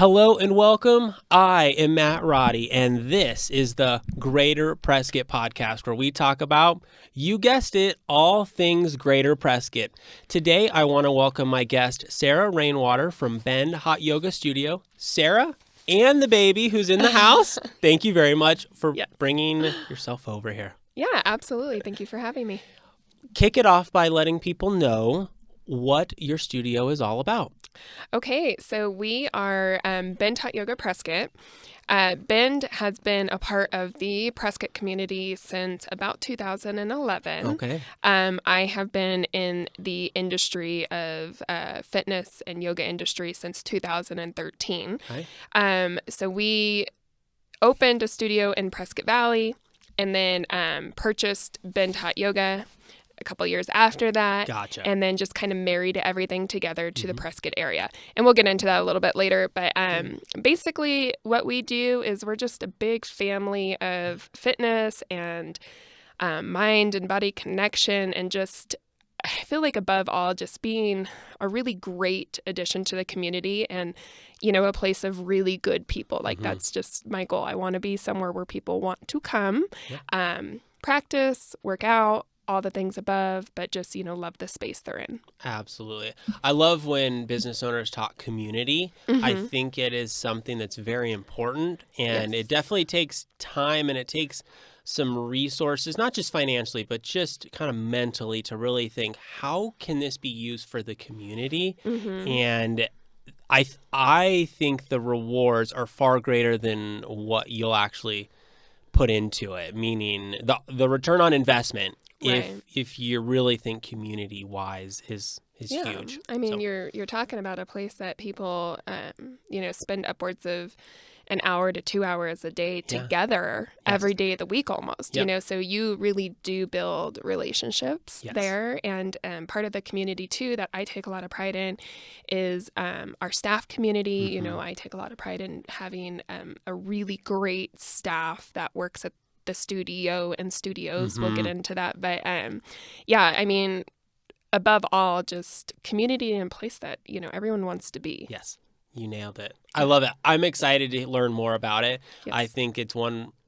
Hello and welcome. I am Matt Roddy, and this is the Greater Prescott podcast, where we talk about, you guessed it, all things Greater Prescott. Today, I want to welcome my guest, Sarah Rainwater from Bend Hot Yoga Studio. Sarah and the baby who's in the house, thank you very much for bringing yourself over here. Yeah, absolutely. Thank you for having me. Kick it off by letting people know what your studio is all about. Okay, so we are Bend Hot Yoga Prescott. Bend has been a part of the Prescott community since about 2011. Okay. I have been in the industry of fitness and yoga industry since 2013. Okay. So we opened a studio in Prescott Valley and then purchased Bend Hot Yoga a couple years after that. Gotcha. And then just kind of married everything together to the Prescott area. And we'll get into that a little bit later. But basically what we do is we're just a big family of fitness and mind and body connection, and just, I feel like above all, just being a really great addition to the community and, you know, a place of really good people. Like that's just my goal. I want to be somewhere where people want to come, practice, work out, all the things above, but just, you know, love the space they're in. Absolutely. I love when business owners talk community. I think it is something that's very important, and it definitely takes time and it takes some resources, not just financially, but just kind of mentally, to really think, how can this be used for the community? And I think the rewards are far greater than what you'll actually put into it, meaning the return on investment. Right. If you really think community wise is huge. I mean, you're talking about a place that people, you know, spend upwards of an hour to 2 hours a day together every day of the week almost, you know, so you really do build relationships there. And part of the community too that I take a lot of pride in is our staff community. You know, I take a lot of pride in having a really great staff that works at the studio and studios. We'll get into that. But yeah, I mean, above all, just community in a place that, you know, everyone wants to be. Yes, you nailed it. I love it. I'm excited to learn more about it. Yes. I think it's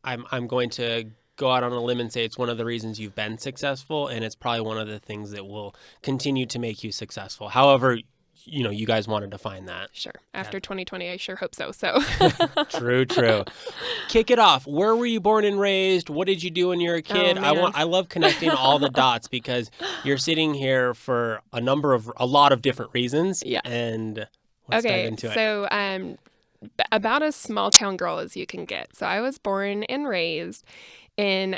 I'm going to go out on a limb and say it's one of the reasons you've been successful, and it's probably one of the things that will continue to make you successful. However, you know, you guys want to define that. Sure. After 2020, I sure hope so. True. Kick it off. Where were you born and raised? What did you do when you were a kid? I love connecting all the dots, because you're sitting here for a lot of different reasons. Yeah. And let's dive into it. So about as small town girl as you can get. So I was born and raised in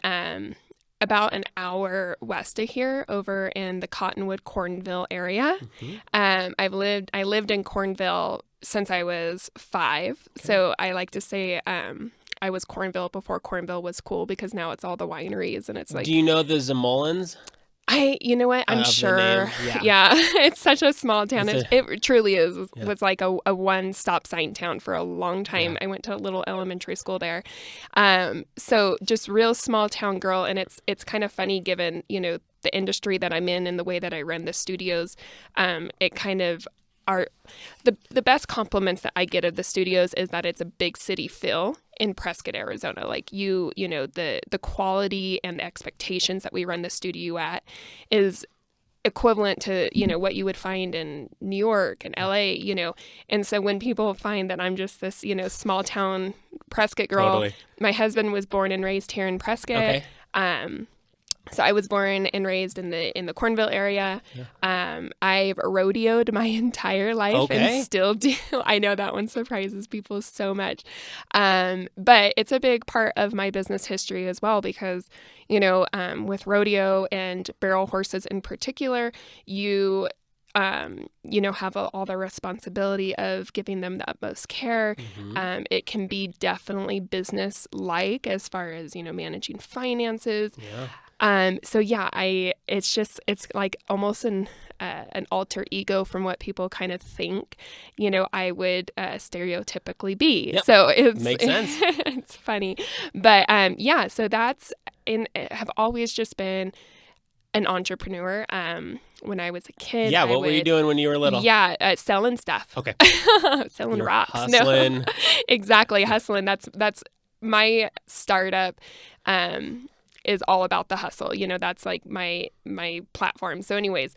about an hour west of here, over in the Cottonwood, Cornville area. I lived in Cornville since I was 5. Okay. So I like to say I was Cornville before Cornville was cool, because now it's all the wineries and it's like. Do you know the Zamolans? You know what? I'm sure. Yeah. It's such a small town. It truly is. It was like a one stop sign town for a long time. Yeah. I went to a little elementary school there. So just real small town girl. And it's kind of funny, given, you know, the industry that I'm in and the way that I run the studios. It kind of are the best compliments that I get of the studios is that it's a big city feel in Prescott, Arizona. Like you know, the quality and the expectations that we run the studio at is equivalent to, you know, what you would find in New York and LA, you know. And so when people find that I'm just this, you know, small town Prescott girl, my husband was born and raised here in Prescott. Okay. So I was born and raised in the Cornville area. Yeah. I've rodeoed my entire life and still do. I know that one surprises people so much. But it's a big part of my business history as well, because, you know, with rodeo and barrel horses in particular, you know, have all the responsibility of giving them the utmost care. It can be definitely business-like as far as, you know, managing finances. Yeah. So yeah, it's like almost an alter ego from what people kind of think, you know, I would stereotypically be. Yep. So it makes sense. It's funny, but yeah. So have always just been an entrepreneur. when I was a kid. Yeah, what were you doing when you were little? Yeah, selling stuff. Okay. Selling You're rocks. hustling. No. Exactly, hustling. That's my startup is all about the hustle. You know, that's like my platform. So anyways,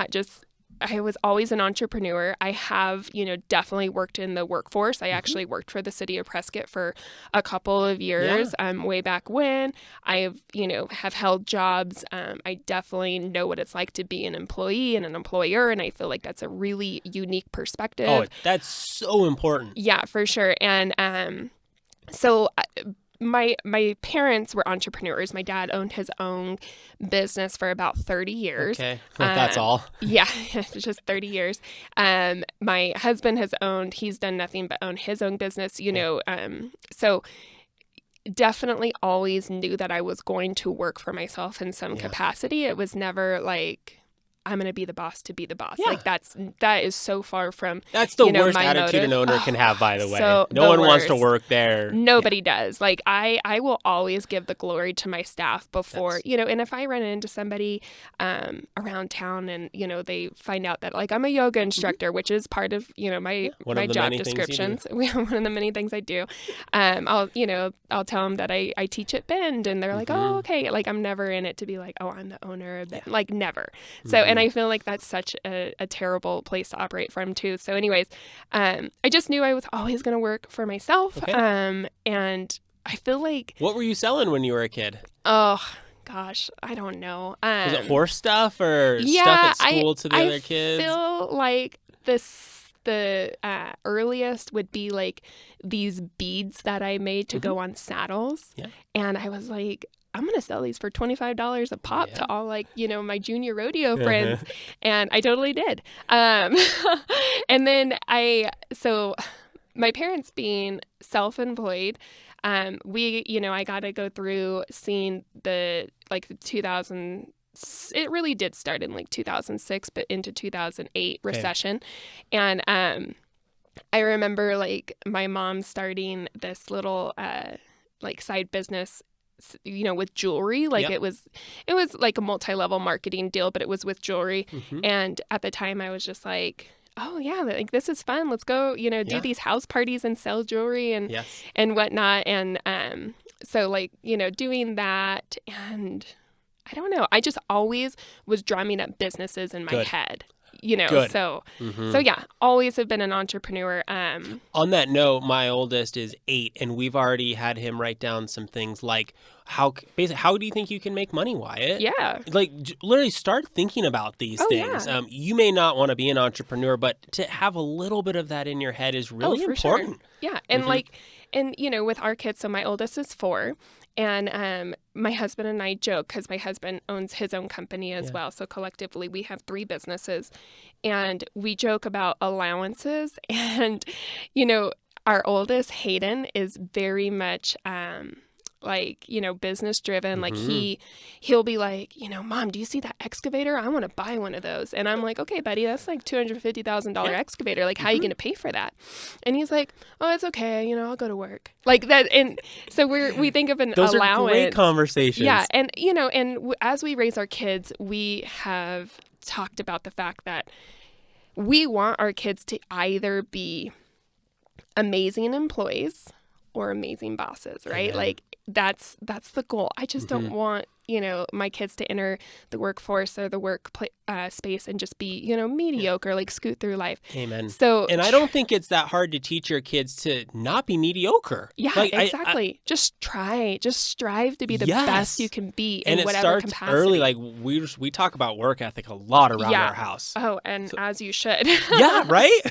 just I was always an entrepreneur. I have, definitely worked in the workforce. I actually worked for the city of Prescott for a couple of years, way back when. I've, have held jobs. I definitely know what it's like to be an employee and an employer, and I feel like that's a really unique perspective. Oh, that's so important. Yeah, for sure. And so my parents were entrepreneurs. My dad owned his own business for about 30 years. Okay, that's all. Yeah, just 30 years. My husband he's done nothing but own his own business, so definitely always knew that I was going to work for myself in some capacity. It was never like, I'm going to be the boss to be the boss. Yeah. Like that is so far from, that's the worst my attitude motive. An owner can have, by the way. So no one wants to work there. Nobody does. Like I will always give the glory to my staff before, and if I run into somebody around town and, they find out that like I'm a yoga instructor, which is part of, my job descriptions. One of the many things I do. I'll tell them that I teach at Bend, and they're like, oh, okay. Like I'm never in it to be like, oh, I'm the owner of Bend. Like never. So, and I feel like that's such a terrible place to operate from too. So anyways, I just knew I was always going to work for myself. Okay. And I feel like... What were you selling when you were a kid? Oh, gosh, I don't know. Was it horse stuff or stuff at school to the other kids? I feel like the earliest would be like these beads that I made to go on saddles. Yeah. And I was like, I'm going to sell these for $25 a pop to all like, my junior rodeo friends. And I totally did. And then so my parents being self-employed, I got to go through seeing the 2000, it really did start in like 2006, but into 2008 recession. And, I remember like my mom starting this little, side business, with jewelry. Like it was like a multi-level marketing deal, but it was with jewelry. And at the time I was just like, oh yeah, like this is fun. Let's go, do these house parties and sell jewelry and whatnot. And, so like, doing that, and I don't know, I just always was drumming up businesses in my head. So yeah, always have been an entrepreneur. On that note, my oldest is 8, and we've already had him write down some things like how do you think you can make money, Wyatt? Yeah. Like literally start thinking about these things. Yeah. You may not want to be an entrepreneur, but to have a little bit of that in your head is really important. Sure. Yeah. And with our kids, so my oldest is 4. And my husband and I joke because my husband owns his own company as well. So collectively, we have 3 businesses, and we joke about allowances. And, our oldest, Hayden, is very much business driven. Like he'll be like, Mom, do you see that excavator? I want to buy one of those. And I'm like, okay, buddy, that's like $250,000 excavator. Like, how are you going to pay for that? And he's like, oh, it's okay. I'll go to work like that. And so we think of an Those allowance. Those are great conversations. Yeah. And, as we raise our kids, we have talked about the fact that we want our kids to either be amazing employees or amazing bosses, right? Amen. Like that's the goal. I just don't want, my kids to enter the workforce or the work space and just be, mediocre, like scoot through life. Amen. So, and I don't think it's that hard to teach your kids to not be mediocre. Yeah, like, exactly. Just strive to be the best you can be in whatever capacity. And it starts early. Like we talk about work ethic a lot around our house. Oh, and as you should. Yeah, right?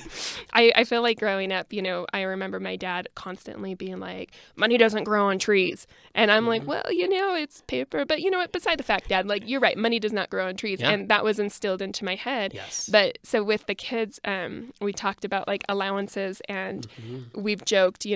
I feel like growing up, I remember my dad constantly being like, money doesn't grow on trees. And I'm like, well, it's paper. But you know what? Beside the fact, Dad, like you're right, money does not grow on trees. Yeah. And that was instilled into my head. Yes. But so with the kids, we talked about like allowances, and we've joked,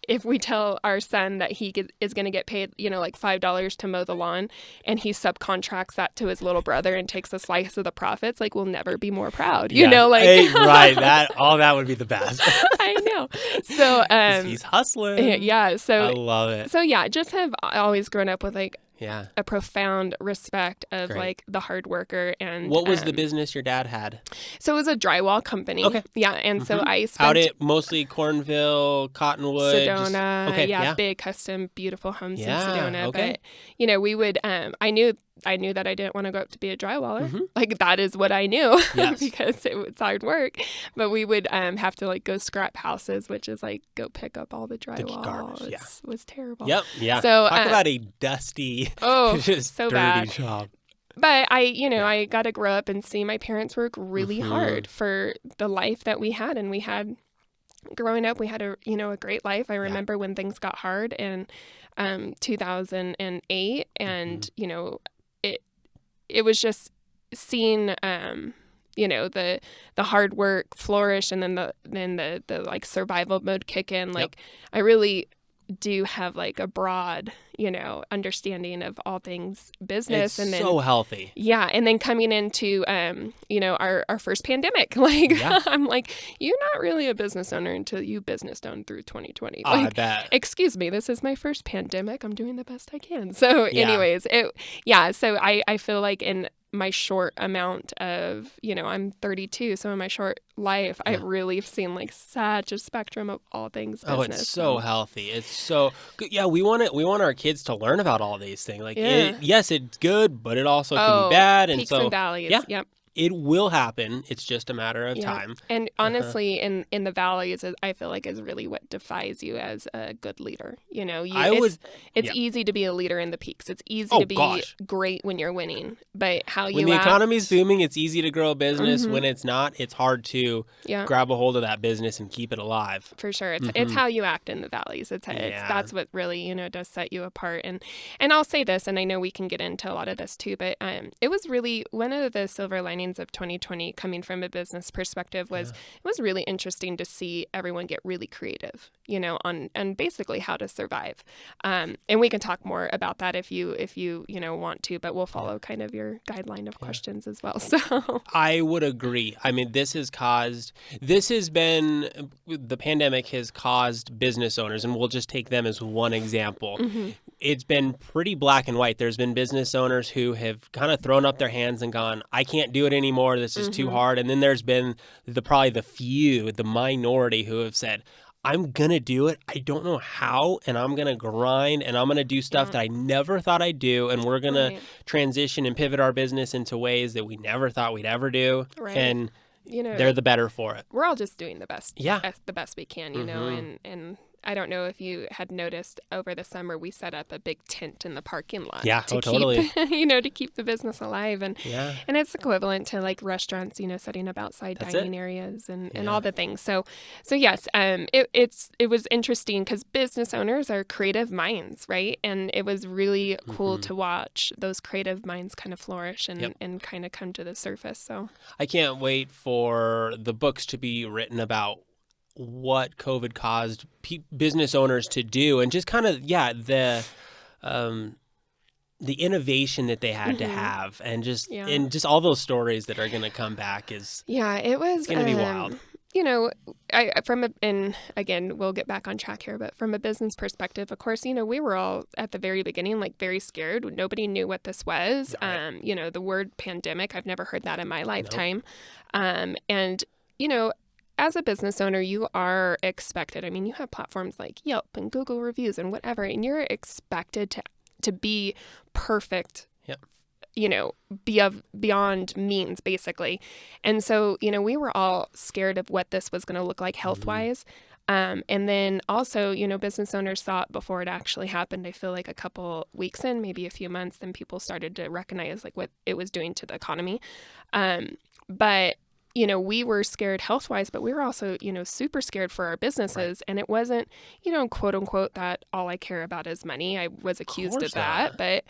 if we tell our son that he is going to get paid, like $5 to mow the lawn, and he subcontracts that to his little brother and takes a slice of the profits, like we'll never be more proud, right. That would be the best. I know. So, he's hustling. Yeah. So I love it. So yeah, just have always grown up with like, a profound respect of like the hard worker. And what was the business your dad had? So it was a drywall company. Okay. Yeah. And so I spent out at mostly Cornville, Cottonwood, Sedona, big custom beautiful homes in Sedona. But we would I knew that I didn't want to go up to be a drywaller. Like that is what I knew because it was hard work. But we would have to like go scrap houses, which is like go pick up all the drywall. Garbage, It was terrible. Yep. Yeah. So talk about a dusty, just so dirty bad job. But I got to grow up and see my parents work really hard for the life that we had, and we had. Growing up, we had a great life. I remember when things got hard in 2008, and it was just seeing the hard work flourish, and then the like survival mode kick in. Like I really do have like a broad understanding of all things business. And then so healthy. Yeah. And then coming into our first pandemic, like I'm like, you're not really a business owner until you business owned through 2020. Like, I bet. Excuse me, this is my first pandemic. I'm doing the best I can. So anyways, so I feel like in my short amount of, I'm 32. So in my short life, I've really seen like such a spectrum of all things business. Oh, it's so healthy. It's so good. Yeah, we want our kids to learn about all these things. Like, yes, it's good, but it also can be bad. And peaks and valleys. Yep. It will happen. It's just a matter of time. And honestly, in the valleys, I feel like is really what defines you as a good leader. It's easy to be a leader in the peaks. It's easy to be great when you're winning. But when the economy's booming, it's easy to grow a business. When it's not, it's hard to grab a hold of that business and keep it alive. For sure. It's how you act in the valleys. That's what really, does set you apart. And I'll say this, and I know we can get into a lot of this too, but it was really one of the silver linings of 2020 coming from a business perspective was it was really interesting to see everyone get really creative, on basically how to survive. And we can talk more about that if you want to, but we'll follow kind of your guideline of questions as well. So I would agree. I mean, the pandemic has caused business owners, and we'll just take them as one example. It's been pretty black and white. There's been business owners who have kind of thrown up their hands and gone, I can't do it anymore. This is too hard. And then there's been the minority who have said, I'm going to do it. I don't know how, and I'm going to grind, and I'm going to do stuff that I never thought I'd do, and we're going to transition and pivot our business into ways that we never thought we'd ever do. Right. And they're the better for it. We're all just doing the best we can, and I don't know if you had noticed over the summer, we set up a big tent in the parking lot. Yeah, totally. To keep the business alive. And it's equivalent to like restaurants, setting up outside dining areas and all the things. So yes, it was interesting because business owners are creative minds, right? And it was really cool to watch those creative minds kind of flourish and kind of come to the surface. So I can't wait for the books to be written about what COVID caused business owners to do, and just kind of the innovation that they had to have, and just all those stories that are going to come back is it was going to be wild. And again, we'll get back on track here, but from a business perspective, of course, we were all at the very beginning, like very scared. Nobody knew what this was. Right. The word pandemic, I've never heard that in my lifetime. Nope. And as a business owner, you are expected. I mean, you have platforms like Yelp and Google reviews and whatever, and you're expected to be perfect. Beyond means, basically. And so, we were all scared of what this was going to look like health-wise. And then also, business owners saw it before it actually happened. I feel like a couple weeks in, maybe a few months, then people started to recognize like what it was doing to the economy. But we were scared health-wise, but we were also, super scared for our businesses. Right. And it wasn't, quote unquote, that all I care about is money. I was accused of that. But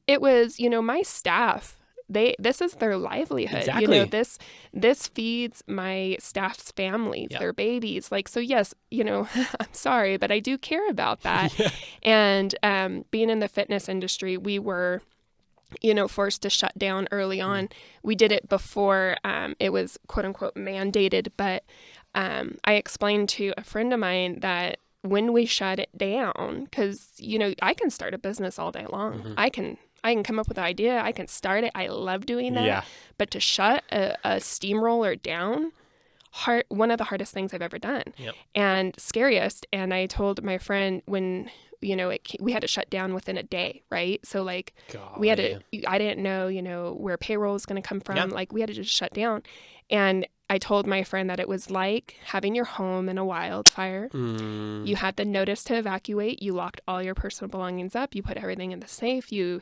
it was, my staff, this is their livelihood. Exactly. This feeds my staff's families, their babies. Like, so yes, I'm sorry, but I do care about that. And being in the fitness industry, we were forced to shut down early on. We did it before it was quote unquote mandated, but I explained to a friend of mine that when we shut it down, because, I can start a business all day long. Mm-hmm. I can come up with an idea. I can start it. I love doing that. Yeah. But to shut a steamroller down, one of the hardest things I've ever done. Yep. And scariest. And I told my friend when, we had to shut down within a day, right? So like we had to, I didn't know, where payroll was going to come from. Yeah. Like we had to just shut down. And I told my friend that it was like having your home in a wildfire. You had the notice to evacuate. You locked all your personal belongings up. You put everything in the safe. You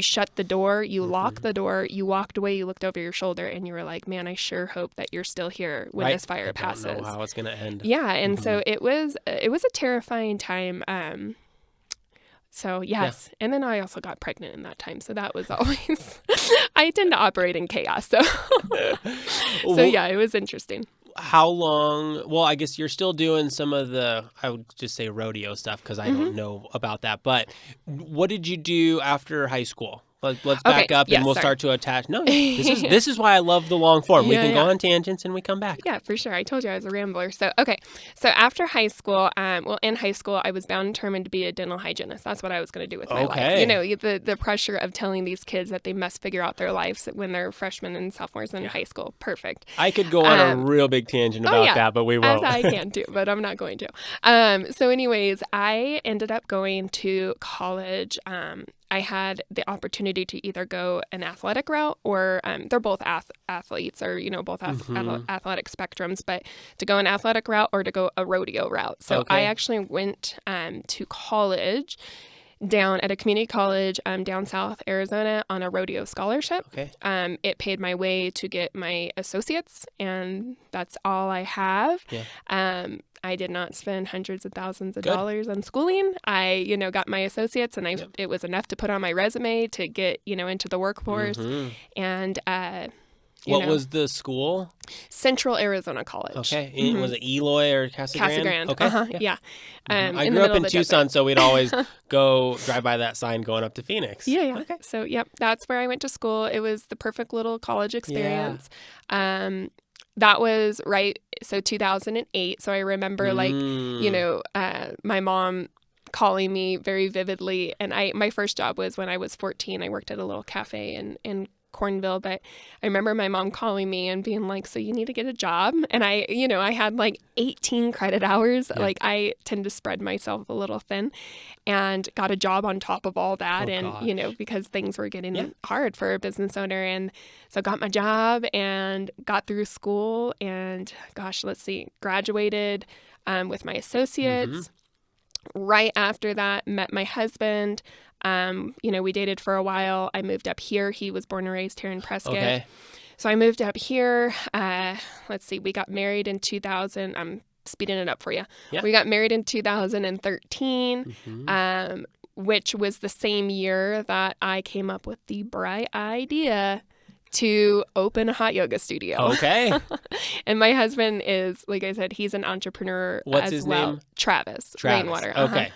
shut the door. You locked the door. You walked away. You looked over your shoulder, and you were like, "Man, I sure hope that you're still here when this fire passes." I don't know how it's gonna end. Yeah, and so it was a terrifying time. So yes, and then I also got pregnant in that time, so that was always. I tend to operate in chaos, so yeah, it was interesting. How long? Well, I guess you're still doing some of the, I would just say rodeo stuff because I don't know about that. But what did you do after high school? Let's back up and we'll start to attach. No, this is why I love the long form. We can go on tangents and we come back. Yeah, for sure. I told you I was a rambler. So after high school, in high school, I was bound and determined to be a dental hygienist. That's what I was going to do with my life. The pressure of telling these kids that they must figure out their lives when they're freshmen and sophomores in high school. Perfect. I could go on a real big tangent about that, but we won't. As I can too, but I'm not going to. So anyways, I ended up going to college. I had the opportunity to either go an athletic route or they're both athletes or, both athletic spectrums, but to go an athletic route or to go a rodeo route. So I actually went to college down at a community college down south Arizona on a rodeo scholarship. It paid my way to get my associates, and that's all I have. I did not spend hundreds of thousands of dollars on schooling. I, got my associates, and it was enough to put on my resume to get, into the workforce. And what was the school? Central Arizona College. Okay. Was it Eloy or Casa Grande? Casa Grande. Okay. Yeah. I grew up in Tucson, so we'd always go drive by that sign going up to Phoenix. Yeah. Okay. So, that's where I went to school. It was the perfect little college experience. Yeah. That was so 2008. So I remember my mom calling me very vividly. And my first job was when I was 14. I worked at a little cafe in Cornville, but I remember my mom calling me and being like, "So you need to get a job." And I had 18 credit hours. Yeah. I tend to spread myself a little thin, and got a job on top of all that. Because things were getting hard for a business owner. And so got my job and got through school and graduated with my associates. Right after that, met my husband. We dated for a while. I moved up here. He was born and raised here in Prescott. Okay. So I moved up here. We got married in 2000. I'm speeding it up for you. Yeah. We got married in 2013, which was the same year that I came up with the bright idea to open a hot yoga studio. Okay. And my husband is, like I said, he's an entrepreneur. What's his name? Travis. Rainwater. Okay.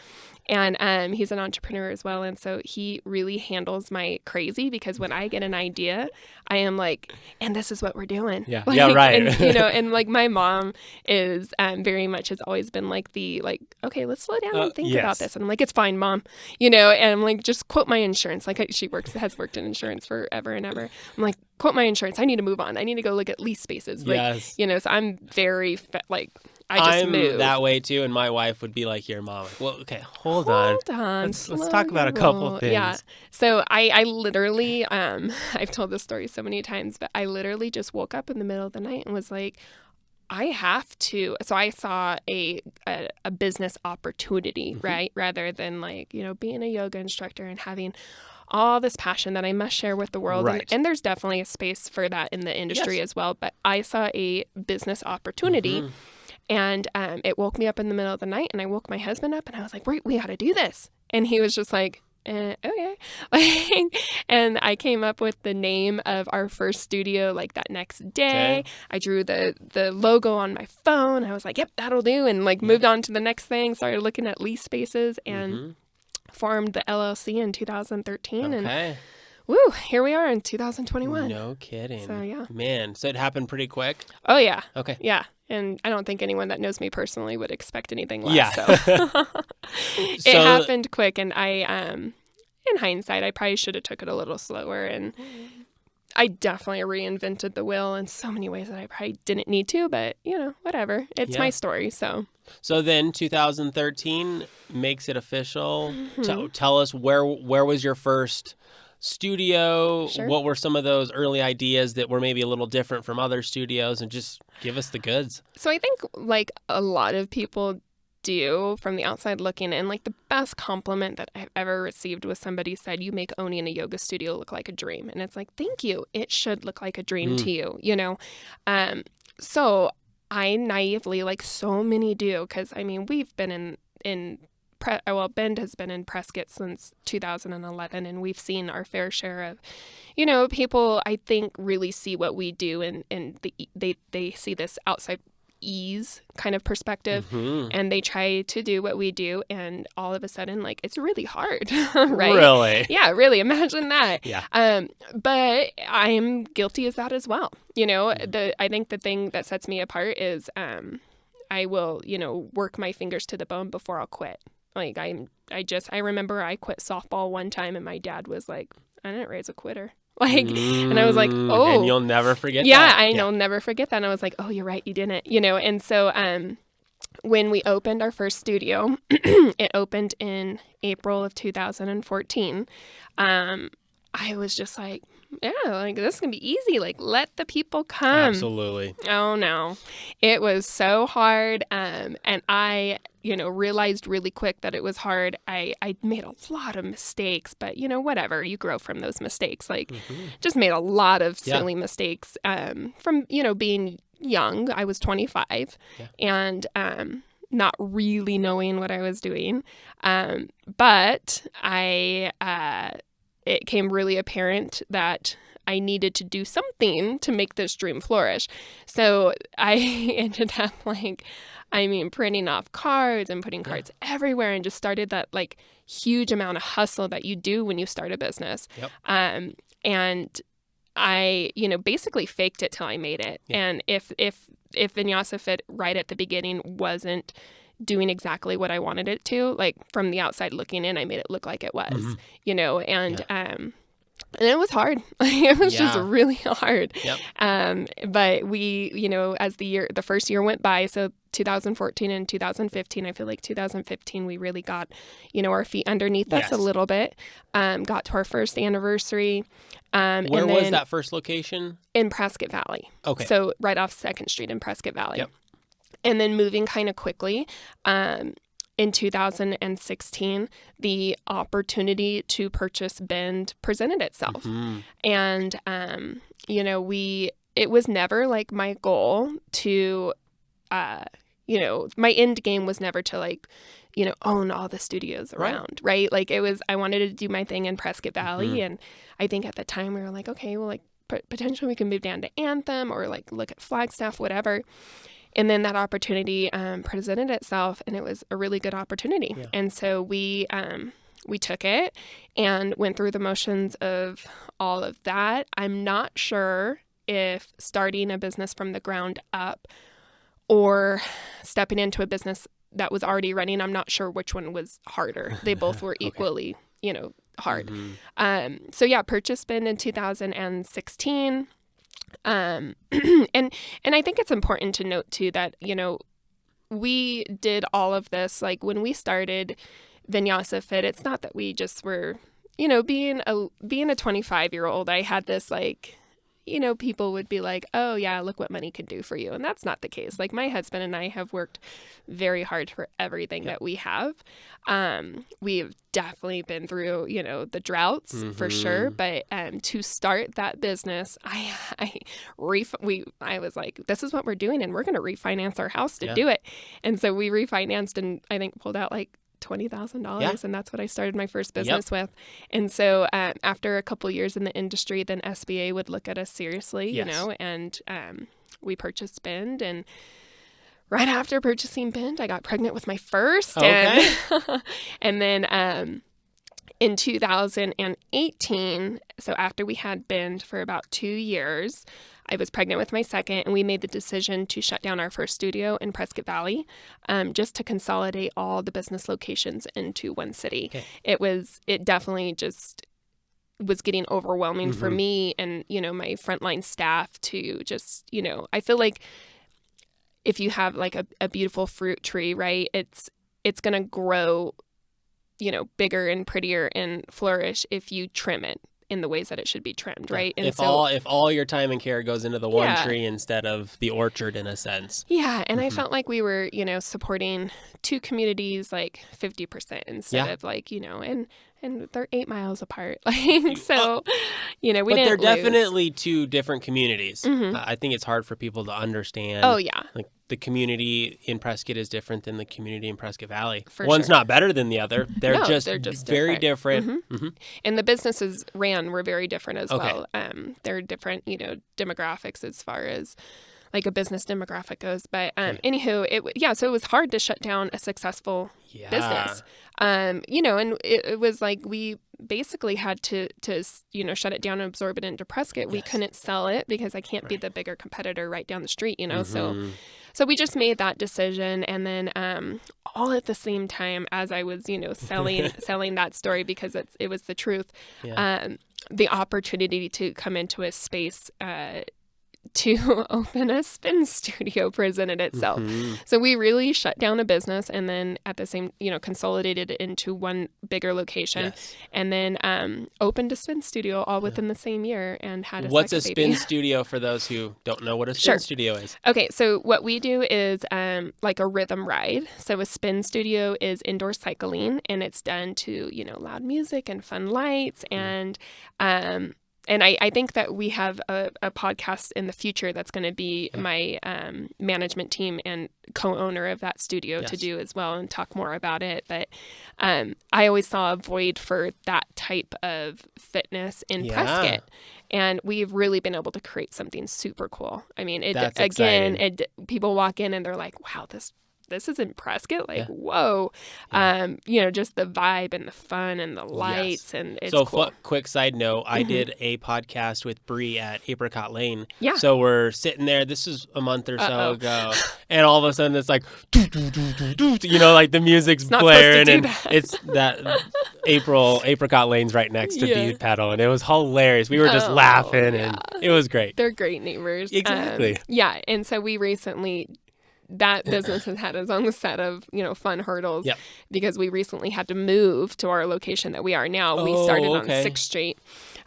And he's an entrepreneur as well. And so he really handles my crazy, because when I get an idea, I am like, and this is what we're doing. Yeah. Right. And my mom is very much has always been okay, let's slow down and think about this. And I'm like, it's fine, Mom. And I'm like, just quote my insurance. She has worked in insurance forever and ever. I'm like, quote my insurance. I need to move on. I need to go look at lease spaces. So I'm very I'm move. That way too, and my wife would be like your mom. Well, okay, hold on. Let's talk about a couple things. Yeah. So I literally, I've told this story so many times, but I literally just woke up in the middle of the night and was like, I have to. So I saw a business opportunity, right, rather than being a yoga instructor and having all this passion that I must share with the world. Right. And there's definitely a space for that in the industry as well. But I saw a business opportunity. And it woke me up in the middle of the night, and I woke my husband up, and I was like, "Wait, we got to do this." And he was just like, "Okay." And I came up with the name of our first studio that next day. Okay. I drew the logo on my phone. I was like, "Yep, that'll do." And moved on to the next thing. Started looking at lease spaces and formed the LLC in 2013. And Woo, here we are in 2021. No kidding. So, yeah. Man, so it happened pretty quick? Oh, yeah. Okay. Yeah. And I don't think anyone that knows me personally would expect anything less. Yeah. So. It happened quick, and I, in hindsight, I probably should have took it a little slower, and I definitely reinvented the wheel in so many ways that I probably didn't need to, but, whatever. It's my story, so. So then 2013 makes it official. Tell us where was your first studio? Sure. What were some of those early ideas that were maybe a little different from other studios, and just give us the goods. So I think like a lot of people do from the outside looking in, like the best compliment that I've ever received was somebody said, you make owning a yoga studio look like a dream. And it's like, thank you. It should look like a dream to you, So I naively, like so many do, because I mean, we've been Bend has been in Prescott since 2011, and we've seen our fair share of, people I think really see what we do, and they see this outside ease kind of perspective, and they try to do what we do, and all of a sudden, like, it's really hard, right? Really? Yeah, really. Imagine that. Yeah. But I'm guilty of that as well. I think the thing that sets me apart is I will, work my fingers to the bone before I'll quit. Like I remember I quit softball one time, and my dad was like, I didn't raise a quitter. And I was like, oh. And you'll never forget that. Yeah, I'll never forget that. And I was like, oh, you're right, you didn't, And so when we opened our first studio, it opened in April of 2014. I was just like, yeah, like this is going to be easy. Like, let the people come. Absolutely. Oh, no. It was so hard. And I, realized really quick that it was hard. I made a lot of mistakes, but, whatever. You grow from those mistakes. Like, just made a lot of silly mistakes from, being young. I was 25 and not really knowing what I was doing. But it became really apparent that I needed to do something to make this dream flourish. So I ended up printing off cards and putting cards everywhere, and just started that like huge amount of hustle that you do when you start a business. Yep. And I, basically faked it till I made it. Yeah. And if Vinyasa Fit right at the beginning wasn't doing exactly what I wanted it to, like from the outside looking in, I made it look like it was, and it was hard. It was just really hard. Yep. But we, as the first year went by, so 2014 and 2015, I feel like 2015, we really got, our feet underneath us a little bit, got to our first anniversary. Where was that first location? In Prescott Valley. Okay. So right off 2nd Street in Prescott Valley. Yep. And then moving kind of quickly, in 2016, the opportunity to purchase Bend presented itself. And, it was never like my goal to, my end game was never to like, own all the studios around, right? Like I wanted to do my thing in Prescott Valley. And I think at the time we were like, okay, well, like potentially we can move down to Anthem or like look at Flagstaff, whatever. And then that opportunity presented itself, and it was a really good opportunity. Yeah. And so we took it and went through the motions of all of that. I'm not sure if starting a business from the ground up or stepping into a business that was already running, I'm not sure which one was harder. They both were equally, hard. Purchased Bend in 2016. And I think it's important to note too that, we did all of this, like when we started Vinyasa Fit, it's not that we just were, being a 25-year-old, I had this like, people would be like, oh yeah, look what money can do for you. And that's not the case. Like my husband and I have worked very hard for everything that we have. We've definitely been through, the droughts for sure. But to start that business, I was like, this is what we're doing, and we're going to refinance our house to do it. And so we refinanced, and I think pulled out like $20,000, and that's what I started my first business with. And so after a couple years in the industry, then SBA would look at us seriously, and we purchased Bend. And right after purchasing Bend, I got pregnant with my first. Okay. And then in 2018, so after we had Bend for about 2 years, I was pregnant with my second, and we made the decision to shut down our first studio in Prescott Valley, just to consolidate all the business locations into one city. Okay. It definitely just was getting overwhelming for me and, my frontline staff to just, I feel like if you have like a beautiful fruit tree, right, it's going to grow, bigger and prettier and flourish if you trim it in the ways that it should be trimmed, right? And if all your time and care goes into the one tree instead of the orchard, in a sense. Yeah, and I felt like we were, supporting two communities like 50% instead of like, and they're 8 miles apart. So, we didn't But they're lose. Definitely two different communities. I think it's hard for people to understand. Oh, yeah. Like the community in Prescott is different than the community in Prescott Valley. For One's sure. not better than the other. They're just very different. And the businesses were very different as well. They're different, demographics as far as like a business demographic goes. But anywho, so it was hard to shut down a successful business. And it was like we basically had to shut it down and absorb it into Prescott. We couldn't sell it because I can't be the bigger competitor right down the street, So we just made that decision, and then all at the same time as I was, selling that story because it was the truth. The opportunity to come into a space to open a spin studio presented itself. So we really shut down a business and then at the same, consolidated it into one bigger location and then opened a spin studio all within the same year and had a What's a second spin baby. studio for those who don't know what a spin studio is? Okay, so what we do is like a rhythm ride. So a spin studio is indoor cycling and it's done to, loud music and fun lights and I think that we have a podcast in the future that's going to be my management team and co-owner of that studio to do as well and talk more about it. But I always saw a void for that type of fitness in Prescott. And we've really been able to create something super cool. I mean, people walk in and they're like, wow, this is in Prescott? Like, whoa. Just the vibe and the fun and the lights and it's cool. Quick side note, I did a podcast with Bree at Apricot Lane. Yeah. So we're sitting there, this is a month or so ago, and all of a sudden it's like, like the music's blaring and it's that Apricot Lane's right next to Bead Pedal, and it was hilarious. We were just laughing and it was great. They're great neighbors. Exactly. And so we recently... That business has had its own set of, fun hurdles because we recently had to move to our location that we are now. We started on 6th Street.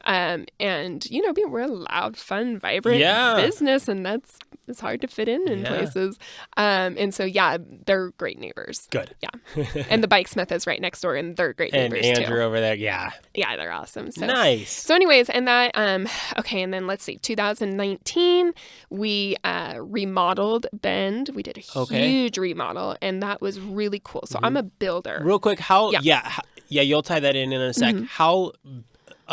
And, we're a loud, fun, vibrant business, and it's hard to fit in places. And so, they're great neighbors. Good. Yeah. And the Bike Smith is right next door, and they're great neighbors, too. And Andrew over there, Yeah, they're awesome. So, nice. So anyways, and that, and then let's see, 2019, we remodeled Bend. We did a huge remodel, and that was really cool. So I'm a builder. Real quick, you'll tie that in a sec. How...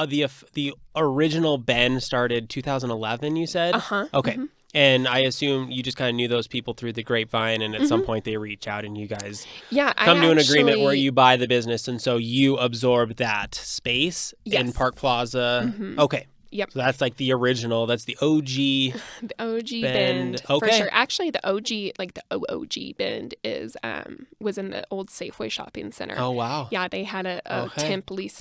the original Bend started 2011, you said? Okay. And I assume you just kind of knew those people through the grapevine, and at some point they reach out and you guys come to an agreement where you buy the business, and so you absorb that space in Park Plaza. Okay. Yep. So that's like the original. That's the OG. The OG Bend. Okay. For sure. Actually, the OG, like the OOG Bend was in the old Safeway shopping center. Oh, wow. Yeah, they had a temp lease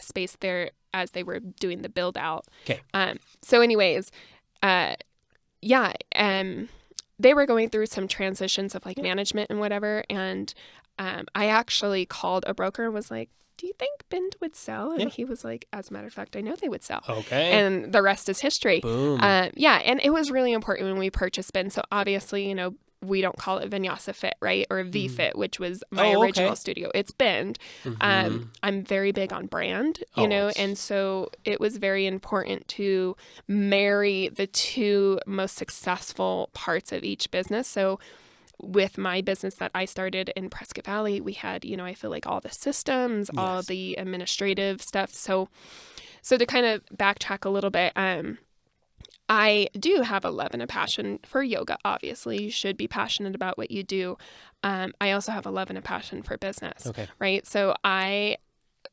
space there as they were doing the build out. Okay. So anyways, they were going through some transitions of like management and whatever. And I actually called a broker and was like, do you think Bend would sell? And he was like, as a matter of fact, I know they would sell. Okay. And the rest is history. Boom. And it was really important when we purchased Bend. So obviously, we don't call it Vinyasa Fit, right? Or V-Fit, which was my original studio. It's Bend. I'm very big on brand, and so it was very important to marry the two most successful parts of each business. So with my business that I started in Prescott Valley, we had, I feel like all the systems, all the administrative stuff. So to kind of backtrack a little bit, I do have a love and a passion for yoga. Obviously, you should be passionate about what you do. I also have a love and a passion for business, right? So I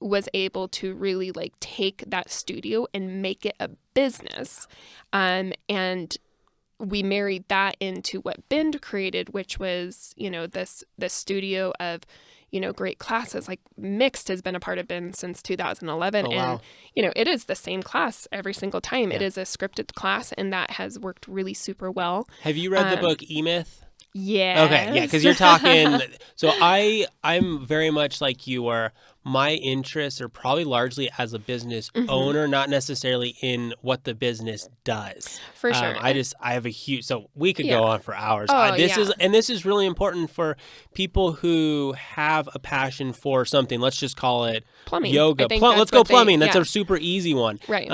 was able to really like take that studio and make it a business. And we married that into what Bend created, which was, this studio of, great classes. Like Mixed has been a part of Bend since 2011. Oh, wow. And, it is the same class every single time. Yeah. It is a scripted class, and that has worked really super well. Have you read the book E-Myth? Yeah. Okay, yeah, because you're talking. So I'm very much like you are. My interests are probably largely as a business owner, not necessarily in what the business does. For sure. I have a huge. So we could go on for hours. Oh, This is really important for people who have a passion for something. Let's just call it plumbing. Yoga. Let's go plumbing. That's a super easy one. Right.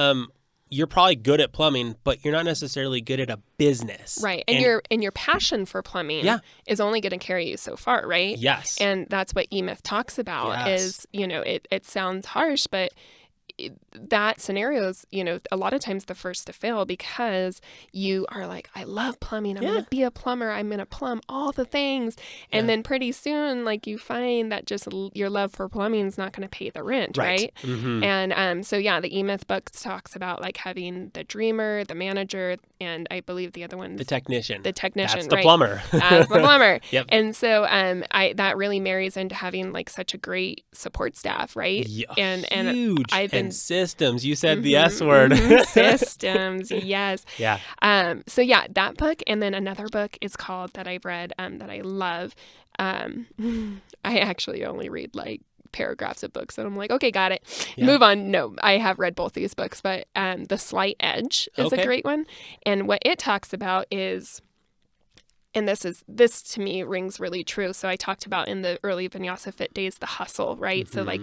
You're probably good at plumbing, but you're not necessarily good at a business. Right. And your passion for plumbing is only going to carry you so far, right? Yes. And that's what E-Myth talks about is, it sounds harsh, but that scenario is, a lot of times the first to fail because you are like, I love plumbing. I'm going to be a plumber. I'm going to plumb all the things. And then pretty soon, like you find that just your love for plumbing is not going to pay the rent. Right. Mm-hmm. And so, the E-Myth book talks about like having the dreamer, the manager, and I believe the other one. The technician. The technician. That's the plumber. That's the plumber. Yep. And so that really marries into having like such a great support staff. Right. Yeah, and huge. I've been systems. You said the S word. Systems. Yes. Yeah. So that book, and then another book is called that I've read that I love. I actually only read like paragraphs of books and I'm like, okay, got it. Yeah. Move on. No, I have read both these books, but The Slight Edge is a great one. And what it talks about is, and this to me rings really true. So I talked about in the early Vinyasa Fit days, the hustle, right? So like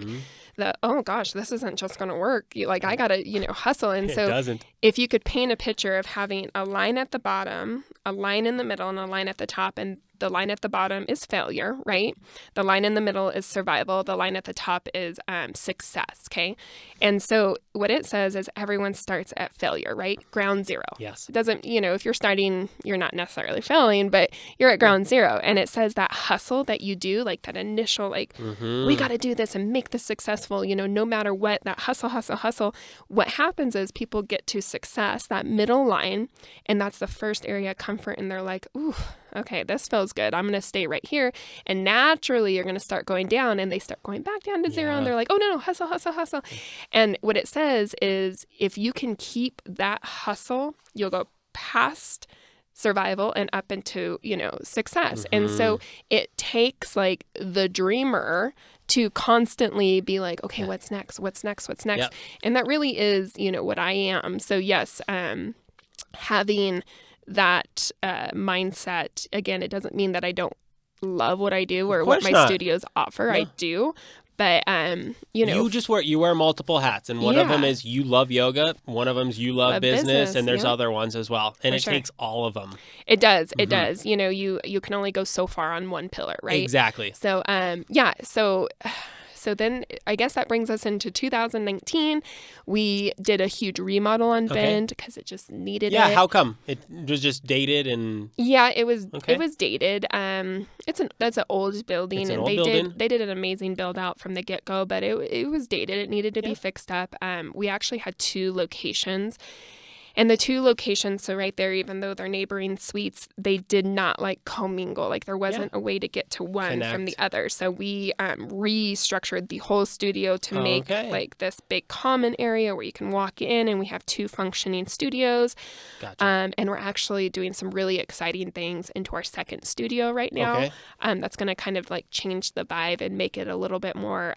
oh gosh, this isn't just going to work. I got to, hustle. And so it doesn't. If you could paint a picture of having a line at the bottom, a line in the middle, and a line at the top, and the line at the bottom is failure, right? The line in the middle is survival. The line at the top is success, okay? And so what it says is everyone starts at failure, right? Ground zero. Yes. It doesn't, if you're starting, you're not necessarily failing, but you're at ground zero. And it says that hustle that you do, like that initial, like, we got to do this and make this successful, no matter what, that hustle. What happens is people get to success, that middle line, and that's the first area of comfort. And they're like, ooh, okay, this feels good. I'm going to stay right here. And naturally, you're going to start going down, and they start going back down to zero. And they're like, oh, no, hustle. And what it says is if you can keep that hustle, you'll go past survival and up into, success. And so it takes like the dreamer to constantly be like, okay, what's next? Yep. And that really is, what I am. So yes, having that mindset, again, it doesn't mean that I don't love what I do or what my studios offer. No. I do. But, you wear multiple hats, and one of them is you love yoga, one of them is you love business, and there's other ones as well. And it takes all of them. It does. It does. You can only go so far on one pillar, right? Exactly. So, So then I guess that brings us into 2019. We did a huge remodel on Bend because it just needed it. Yeah, how come? It was just dated and... Yeah, it was dated. That's an old building. They did an amazing build out from the get-go, but it was dated. It needed to be fixed up. We actually had 2 locations. And the 2 locations, so right there, even though they're neighboring suites, they did not like commingle. Like there wasn't a way to get to one from the other. So we restructured the whole studio to make like this big common area where you can walk in, and we have 2 functioning studios. Gotcha. And we're actually doing some really exciting things into our second studio right now. Okay. That's going to kind of like change the vibe and make it a little bit more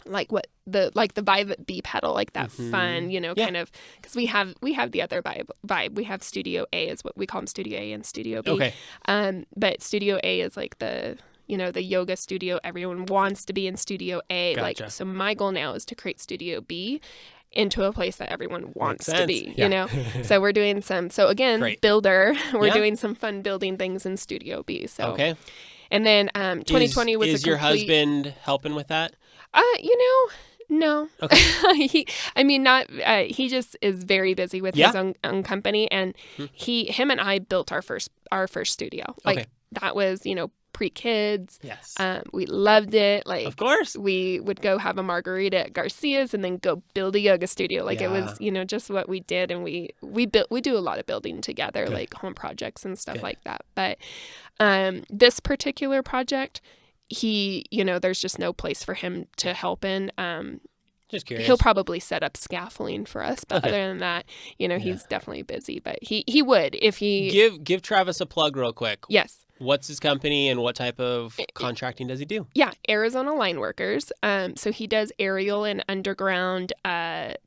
like the vibe at B pedal, like that fun, kind of, because we have the other vibe. We have Studio A is what we call them, Studio A and Studio B. Okay. But Studio A is like the yoga studio. Everyone wants to be in Studio A. Gotcha. Like, so my goal now is to create Studio B into a place that everyone wants to be, So we're doing builder, we're doing some fun building things in Studio B. So, and then 2020 was Is your husband helping with that? No. Okay. He just is very busy with his own company, and him and I built our first studio. Like that was, pre-kids. Yes. We loved it. Like, of course. We would go have a margarita at Garcia's and then go build a yoga studio. Like, it was, just what we did. And we do a lot of building together, Good. like home projects and stuff Good. like that. But this particular project, he, there's just no place for him to help in. Just curious. He'll probably set up scaffolding for us, but other than that, he's definitely busy. But he would if he give Travis a plug real quick. Yes. What's his company and what type of contracting does he do? Yeah, Arizona Line Workers. So he does aerial and underground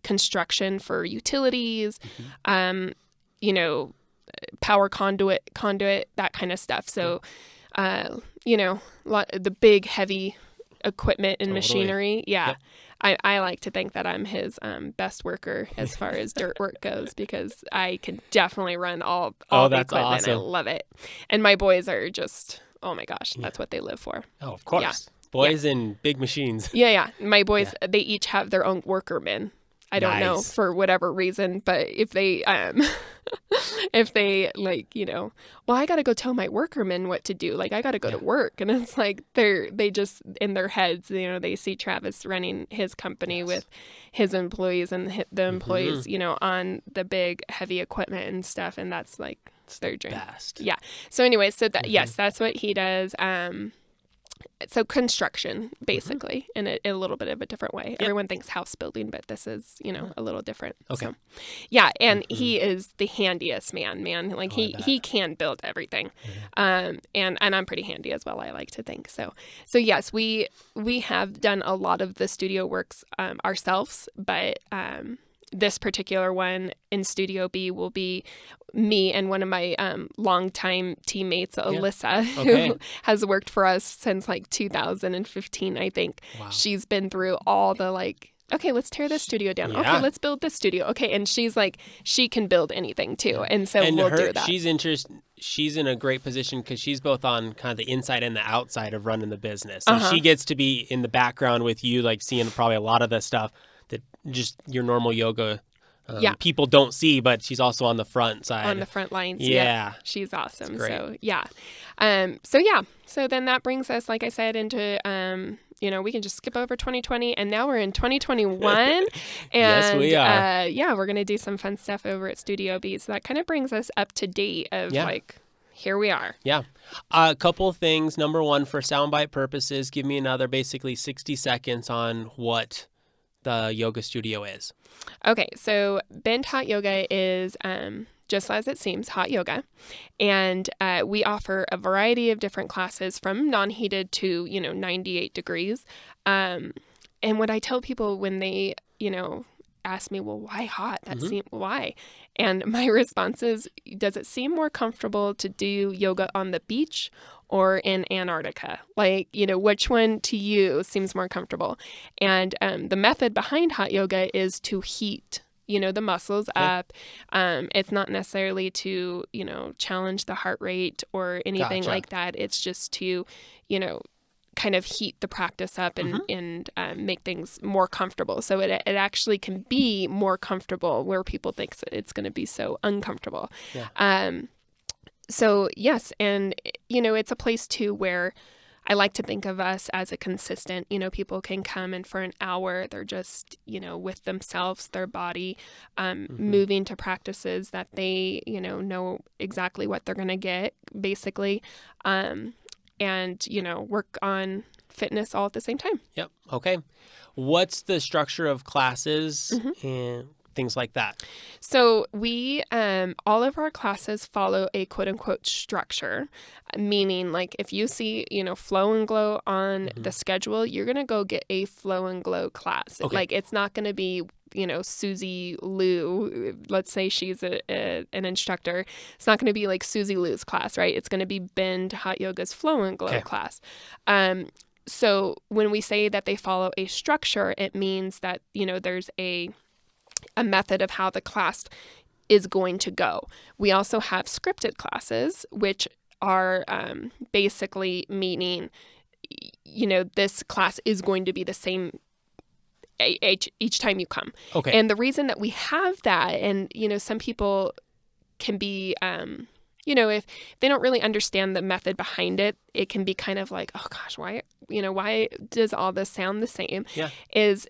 construction for utilities, power conduit, that kind of stuff. So, the big heavy equipment and machinery. Yeah. Yep. I like to think that I'm his best worker as far as dirt work goes, because I can definitely run all the equipment. Awesome. I love it. And my boys are just, oh my gosh, that's what they live for. Oh, of course. Yeah. Boys and big machines. Yeah. My boys, they each have their own workermen. I don't know for whatever reason, but if they well, I got to go tell my workermen what to do. Like, I got to go to work. And it's like, they just in their heads, they see Travis running his company with his employees and the employees, on the big heavy equipment and stuff. And that's like their dream. Best. Yeah. So anyway, yes, that's what he does. So construction, basically, in a little bit of a different way. Yep. Everyone thinks house building, but this is, a little different. Okay. So, yeah, and he is the handiest man. Like, he can build everything. And I'm pretty handy as well, I like to think. So yes, we have done a lot of the studio works ourselves, but this particular one in Studio B will be me and one of my longtime teammates, Alyssa, who has worked for us since like 2015, I think. Wow. She's been through all the okay, let's tear this studio down. Yeah. Okay, let's build this studio. Okay, and she's like, she can build anything too, and so we'll do that. She's in a great position because she's both on kind of the inside and the outside of running the business. So she gets to be in the background with you, like seeing probably a lot of the stuff that just your normal yoga people don't see, but she's also on the front side. On the front lines. Yeah. She's awesome. So, yeah. So then that brings us, like I said, into, we can just skip over 2020, and now we're in 2021. And, yes, we are. We're going to do some fun stuff over at Studio B. So that kind of brings us up to date of here we are. Yeah. A couple of things. Number one, for soundbite purposes, give me another basically 60 seconds on what the yoga studio is. Okay, so Bend Hot Yoga is just as it seems, hot yoga, and we offer a variety of different classes from non-heated to 98 degrees. And what I tell people when they ask me, well, why hot? Why? And my response is, does it seem more comfortable to do yoga on the beach or in Antarctica? Which one to you seems more comfortable? And the method behind hot yoga is to heat, the muscles up. It's not necessarily to, challenge the heart rate or anything like that. It's just to, kind of heat the practice up and make things more comfortable. So it actually can be more comfortable where people think it's going to be so uncomfortable. Yeah. So yes, and it's a place too where I like to think of us as a consistent, people can come and for an hour, they're just, with themselves, their body, moving to practices that they, know exactly what they're going to get, basically. And, work on fitness all at the same time. Yep. Okay. What's the structure of classes and things like that? So we, all of our classes follow a quote unquote structure, meaning like if you see, Flow and Glow on the schedule, you're going to go get a Flow and Glow class. Okay. Like it's not going to be, Susie Liu, let's say she's an instructor. It's not going to be like Susie Liu's class, right? It's going to be Bend Hot Yoga's Flow and Glow class. So when we say that they follow a structure, it means that, there's a method of how the class is going to go. We also have scripted classes, which are basically meaning, this class is going to be the same each time you come. Okay. And the reason that we have that, and, some people can be if they don't really understand the method behind it, it can be kind of like, oh gosh, why does all this sound the same? Yeah. Is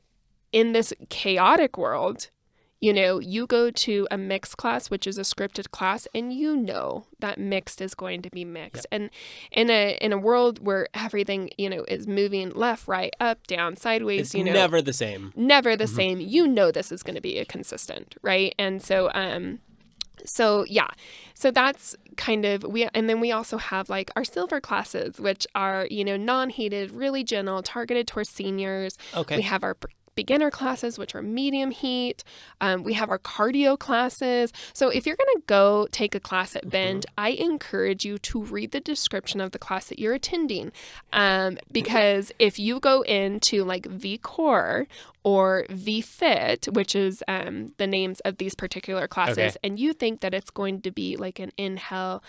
in this chaotic world, you go to a mixed class, which is a scripted class, and that mixed is going to be mixed. Yep. And in a world where everything, is moving left, right, up, down, sideways, it's never the same. Never the same. This is going to be a consistent, right? And so so that's kind of and then we also have like our silver classes, which are, non-heated, really gentle, targeted towards seniors. Okay. We have our beginner classes, which are medium heat. We have our cardio classes. So if you're going to go take a class at Bend, I encourage you to read the description of the class that you're attending. Because if you go into like V-Core or V-Fit, which is the names of these particular classes, and you think that it's going to be like an inhale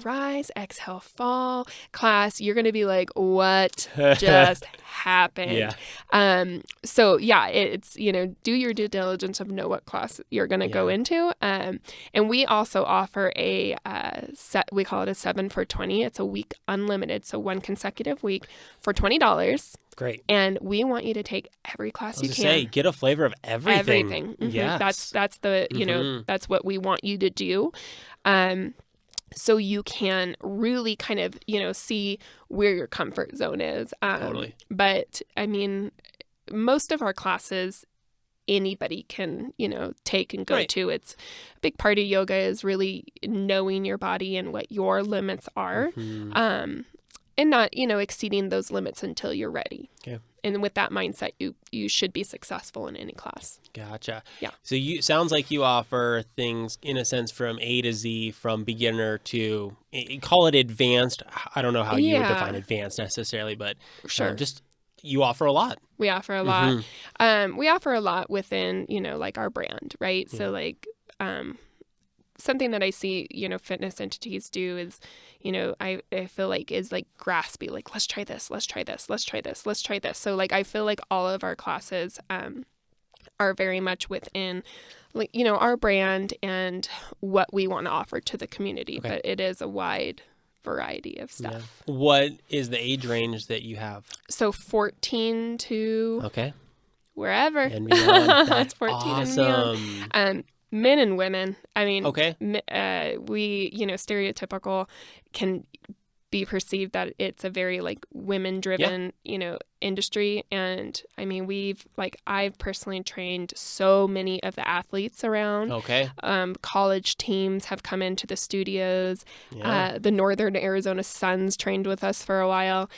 rise, exhale fall class, you're going to be like, what just happened? Yeah. So yeah, it's, do your due diligence of know what class you're going to go into. And we also offer a we call it a 7 for 20. It's a week unlimited. So one consecutive week for $20. Great. And we want you to take every class you can. Say, get a flavor of everything. Everything. Mm-hmm. Yes. That's the, that's what we want you to do. So you can really kind of, see where your comfort zone is. Totally. But I mean, most of our classes, anybody can, take and go to. It's a big part of yoga is really knowing your body and what your limits are. And not, exceeding those limits until you're ready. Okay. And with that mindset, you should be successful in any class. Gotcha. Yeah. So sounds like you offer things in a sense from A to Z, from beginner to call it advanced. I don't know how you would define advanced necessarily, but sure. Just you offer a lot. We offer a lot. We offer a lot within, like our brand, right? Yeah. So like something that I see, fitness entities do is, I feel like is like graspy, like, let's try this, let's try this, let's try this, let's try this. So like, I feel like all of our classes are very much within, like, our brand and what we want to offer to the community, but it is a wide variety of stuff. Yeah. What is the age range that you have? So 14 to wherever. And beyond. That's 14 awesome. And beyond. Men and women. I mean, we, stereotypical can be perceived that it's a very like women driven, industry. And I mean, I've personally trained so many of the athletes around. College teams have come into the studios. The Northern Arizona Suns trained with us for a while.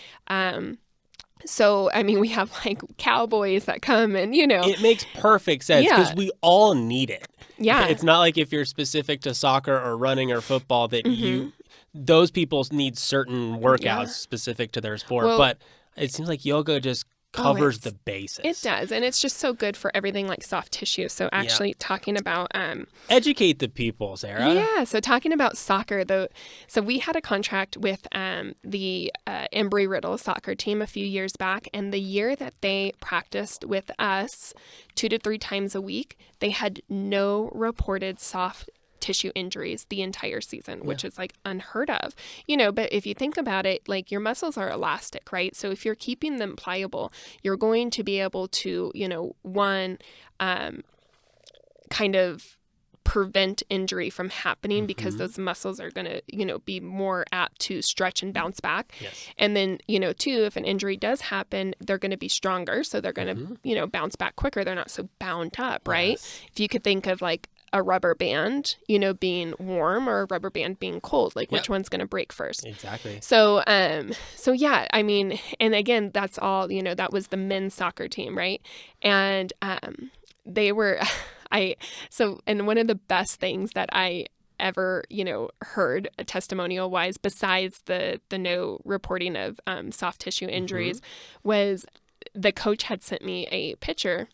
So, I mean, we have like cowboys that come and, It makes perfect sense because we all need it. Yeah. It's not like if you're specific to soccer or running or football that those people need certain workouts specific to their sport. But it seems like yoga just covers the basis. It does. And it's just so good for everything like soft tissue. So actually talking about... educate the people, Sarah. Yeah. So talking about soccer, though. So we had a contract with the Embry-Riddle soccer team a few years back. And the year that they practiced with us 2 to 3 times a week, they had no reported soft tissue injuries the entire season, which is like unheard of, but if you think about it, like your muscles are elastic, right? So if you're keeping them pliable, you're going to be able to, kind of prevent injury from happening because those muscles are going to, be more apt to stretch and bounce back. Yes. And then, too, if an injury does happen, they're going to be stronger. So they're going to, bounce back quicker. They're not so bound up, right? Yes. If you could think of like a rubber band, being warm or a rubber band being cold, like which one's going to break first? Exactly. So yeah, I mean, and again, that's all, that was the men's soccer team, right? And they were, and one of the best things that I ever, heard testimonial wise, besides the no reporting of soft tissue injuries, was the coach had sent me a picture.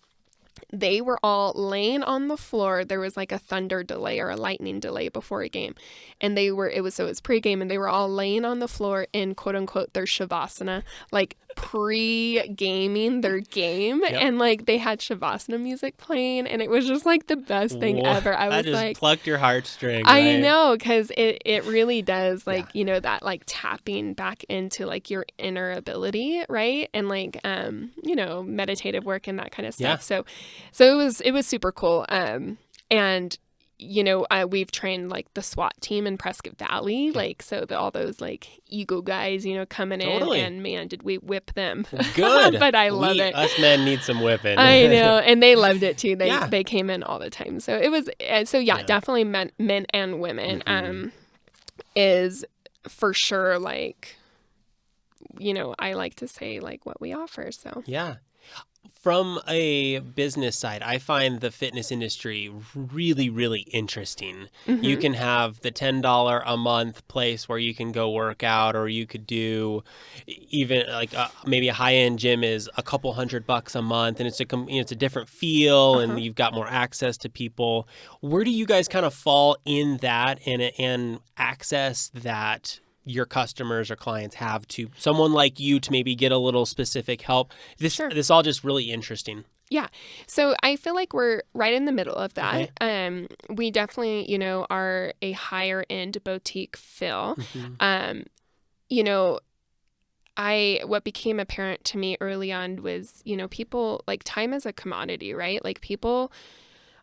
They were all laying on the floor. There was like a thunder delay or a lightning delay before a game. And it was pregame, and they were all laying on the floor in quote unquote their shavasana, like pre-gaming their game. Yep. And like they had shavasana music playing, and it was just like the best thing ever. I was just like, plucked your heartstring. I know, because it really does, like, you know, that like tapping back into like your inner ability, right? And like you know, meditative work and that kind of stuff. So it was super cool. And you know, we've trained like the SWAT team in Prescott Valley, like, so all those like ego guys, you know, coming in, and man, did we whip them. Good. But I love it. Us men need some whipping. I know. And they loved it too. They came in all the time. So it was, definitely men and women, is for sure, like, you know, I like to say like what we offer. So yeah. From a business side, I find the fitness industry really, really interesting. You can have the $10 a month place where you can go work out, or you could do even like maybe a high-end gym is a couple $100 a month, and it's a different feel, and you've got more access to people. Where do you guys kind of fall in that and access that your customers or clients have to someone like you to maybe get a little specific help? This all just really interesting. Yeah. So I feel like we're right in the middle of that. Okay. We definitely, you know, are a higher end boutique feel. You know, what became apparent to me early on was, you know, people, like, time is a commodity, right? Like, people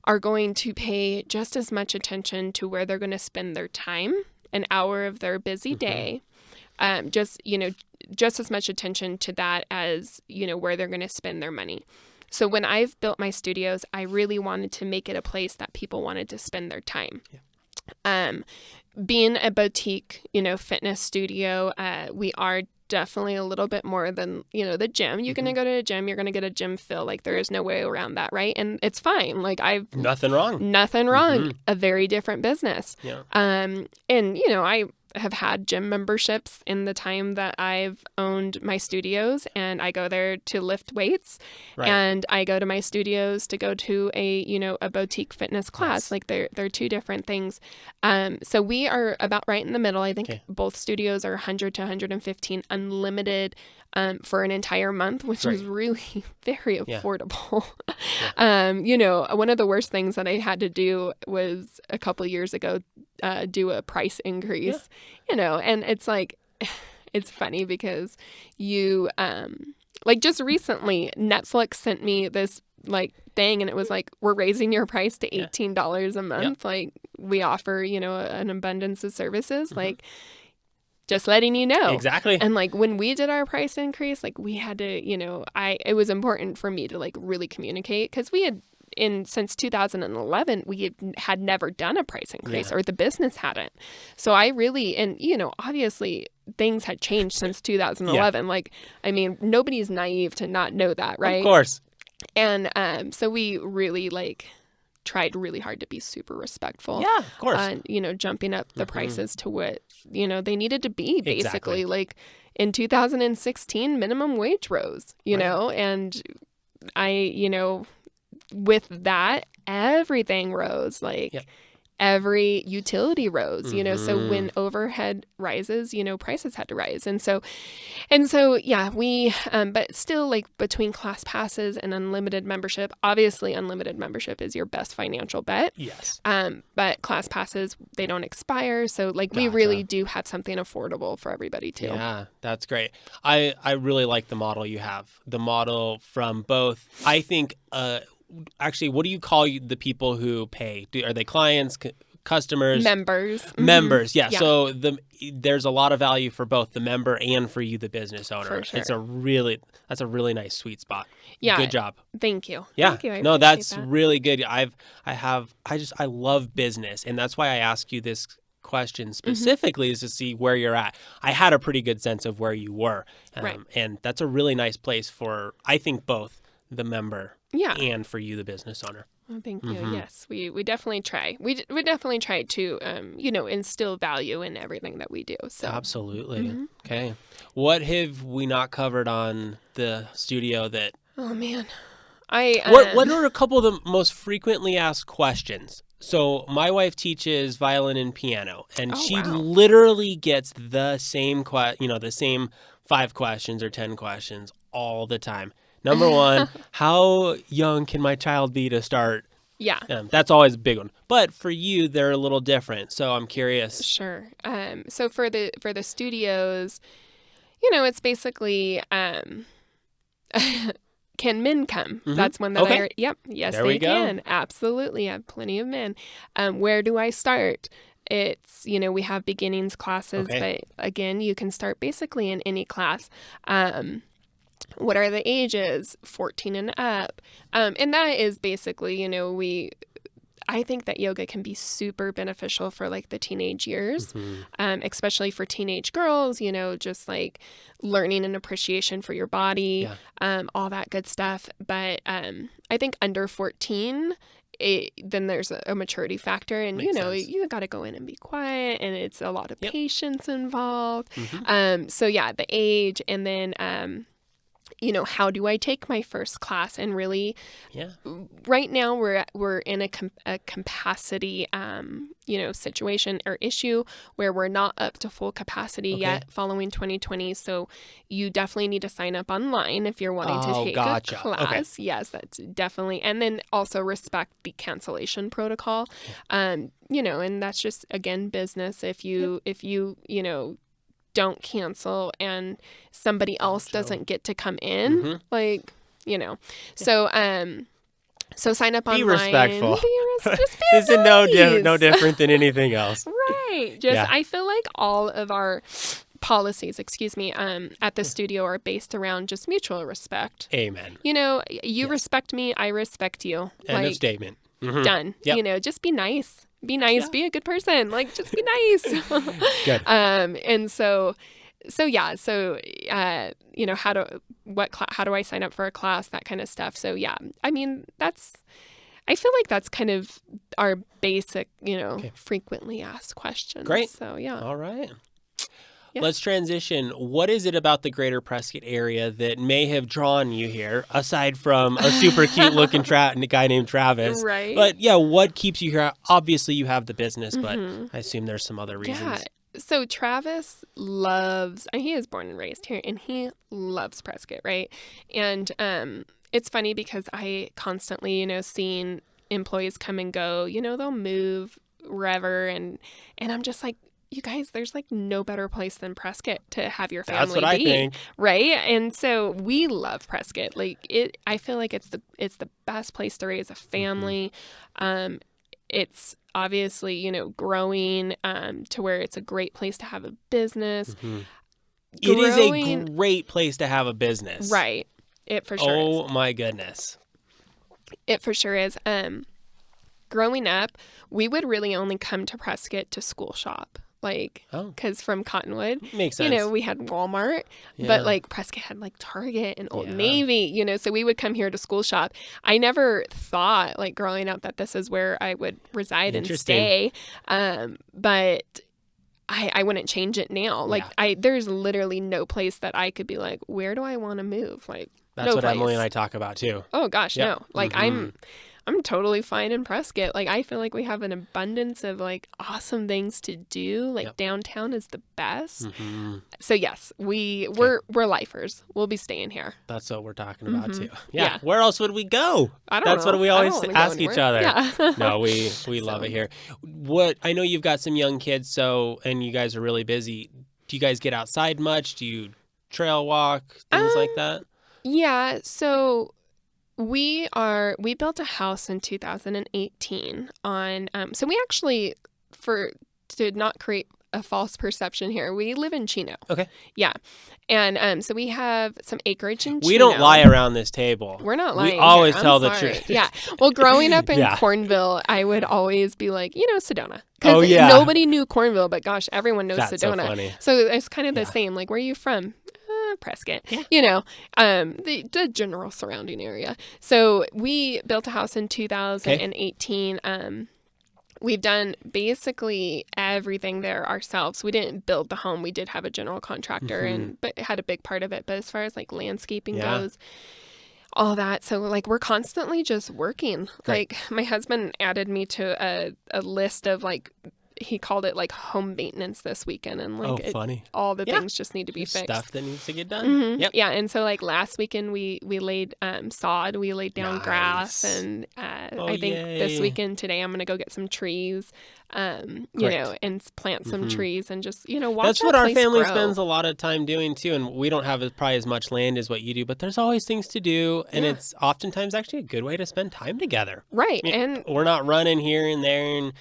are going to pay just as much attention to where they're going to spend their time, an hour of their busy day, just as much attention to that as, you know, where they're going to spend their money. So when I've built my studios, I really wanted to make it a place that people wanted to spend their time. Being a boutique, you know, fitness studio, we are definitely a little bit more than, you know, the gym. You're going to go to a gym, you're going to get a gym feel. Like, there is no way around that, right? And it's fine. Like, nothing wrong. A very different business. And, you know, I have had gym memberships in the time that I've owned my studios, and I go there to lift weights, and I go to my studios to go to a boutique fitness class. Like, they're two different things. So we are about right in the middle. I think both studios are 100 to 115 unlimited for an entire month, which is really very affordable. You know, one of the worst things that I had to do was a couple years ago, do a price increase, you know, and it's like, it's funny because you, like, just recently Netflix sent me this like thing, and it was like, we're raising your price to $18 a month. Like, we offer, you know, an abundance of services, like, just letting you know. Exactly. And like, when we did our price increase, like, we had to, you know, it was important for me to like really communicate, because we had, since 2011, we had never done a price increase, or the business hadn't. So I really, and, you know, obviously things had changed since 2011. Like, I mean, nobody's naive to not know that, right? Of course. And so we really like tried really hard to be super respectful. Yeah, of course. You know, jumping up the prices to what, you know, they needed to be, basically. Like, in 2016, minimum wage rose, you know, and you know, with that, everything rose, like every utility rose, you know, so when overhead rises, you know, prices had to rise. And so, yeah, we, but still, like, between class passes and unlimited membership, obviously unlimited membership is your best financial bet. Yes. But class passes, they don't expire. So, like, we really do have something affordable for everybody too. Yeah, that's great. I really like the model you have. The model from both, I think, actually, what do you call the people who pay? Are they clients, customers? Members. Members, yeah. So there's a lot of value for both the member and for you, the business owner. For sure. That's a really nice sweet spot. Yeah. Good job. Thank you. Yeah. Thank you. No, that's really good. I love business, and that's why I ask you this question specifically, is to see where you're at. I had a pretty good sense of where you were. And that's a really nice place for, I think, both the member and for you, the business owner. Well, thank you. Yes, we definitely try. We definitely try to, you know, instill value in everything that we do. So absolutely. Okay. What have we not covered on the studio that? Oh man. What are a couple of the most frequently asked questions? So my wife teaches violin and piano, and she literally gets the same the same 5 questions or 10 questions all the time. Number one, how young can my child be to start? Yeah. That's always a big one. But for you, they're a little different. So I'm curious. Sure. So for the studios, you know, it's basically can men come? Mm-hmm. That's one that I heard. Yep. Yes, there they can. Absolutely. I have plenty of men. Where do I start? It's, you know, we have beginnings classes, but again, you can start basically in any class. What are the ages? 14 and up. And that is basically, you know, I think that yoga can be super beneficial for like the teenage years, especially for teenage girls, you know, just like learning an appreciation for your body, all that good stuff. But I think under 14, then there's a maturity factor, and you know, you got to go in and be quiet, and it's a lot of patience involved. So yeah, the age, and then you know, how do I take my first class? And really, right now we're in a capacity, you know, situation or issue where we're not up to full capacity yet following 2020. So you definitely need to sign up online if you're wanting to take a class. Yes, that's definitely. And then also respect the cancellation protocol. You know, and that's just, again, business. If you you know, don't cancel and somebody else doesn't get to come in, like, you know. So so sign up online. Be respectful. Just be this is no different than anything else. Right. Just I feel like all of our policies, at the studio are based around just mutual respect. Amen. You know, you respect me, I respect you. End of statement. Done. Yep. You know, just be nice. Be nice. Be a good person. Like, just be nice. Good. And so you know, how do I sign up for a class, that kind of stuff. So yeah, I mean, I feel like that's kind of our basic, you know, frequently asked questions. Great. So yeah. All right. Yeah. Let's transition. What is it about the greater Prescott area that may have drawn you here, aside from a super cute looking guy named Travis? Right. But yeah, what keeps you here? Obviously, you have the business, but I assume there's some other reasons. Yeah. So Travis he is born and raised here, and he loves Prescott, right? And it's funny because I constantly, you know, seeing employees come and go, you know, they'll move wherever, and I'm just like, you guys, there's like no better place than Prescott to have your family. That's what I think. Right? And so we love Prescott. Like, I feel like it's the best place to raise a family. It's obviously, you know, growing to where it's a great place to have a business. It is a great place to have a business. Right. It for sure is. Oh my goodness. It for sure is. Growing up, we would really only come to Prescott to school shop. Like, because from Cottonwood, makes sense. You know, we had Walmart, but like Prescott had like Target and Old Navy, you know, so we would come here to school shop. I never thought, like, growing up, that this is where I would reside and stay. But I wouldn't change it now. Like, there's literally no place that I could be like, where do I want to move? Like, that's what Emily and I talk about too. Oh gosh, no. Like, I'm totally fine in Prescott. Like, I feel like we have an abundance of like awesome things to do. Like, downtown is the best. So yes, we're lifers. We'll be staying here. That's what we're talking about too. Yeah. Where else would we go? I don't know. That's what we always ask each other. Yeah. No, we love it here. I know you've got some young kids, and you guys are really busy. Do you guys get outside much? Do you trail walk, things like that? Yeah. So we built a house in 2018 on, so we actually, to not create a false perception here, we live in Chino. Okay. Yeah. And so we have some acreage in Chino. We don't lie around this table. We're not lying. We always tell the truth. Yeah. Well, growing up in Cornville, I would always be like, you know, Sedona. Because nobody knew Cornville, but gosh, everyone knows Sedona. So funny. So it's kind of the same. Like, where are you from? Prescott, you know, the general surrounding area. So we built a house in 2018. We've done basically everything there ourselves. We didn't build the home. We did have a general contractor, but it had a big part of it. But as far as like landscaping goes, all that. So like we're constantly just working. Great. Like my husband added me to a list of like, he called it like home maintenance this weekend, and like funny. all the things just need to be fixed. Stuff that needs to get done. Mm-hmm. Yep. Yeah, and so like last weekend we laid sod, we laid down grass, and I think this weekend today I'm gonna go get some trees, you know, and plant some trees and just watch. That's what our family grow. spends a lot of time doing too, and we don't have probably as much land as what you do, but there's always things to do, and it's oftentimes actually a good way to spend time together. Right, and we're not running here and there and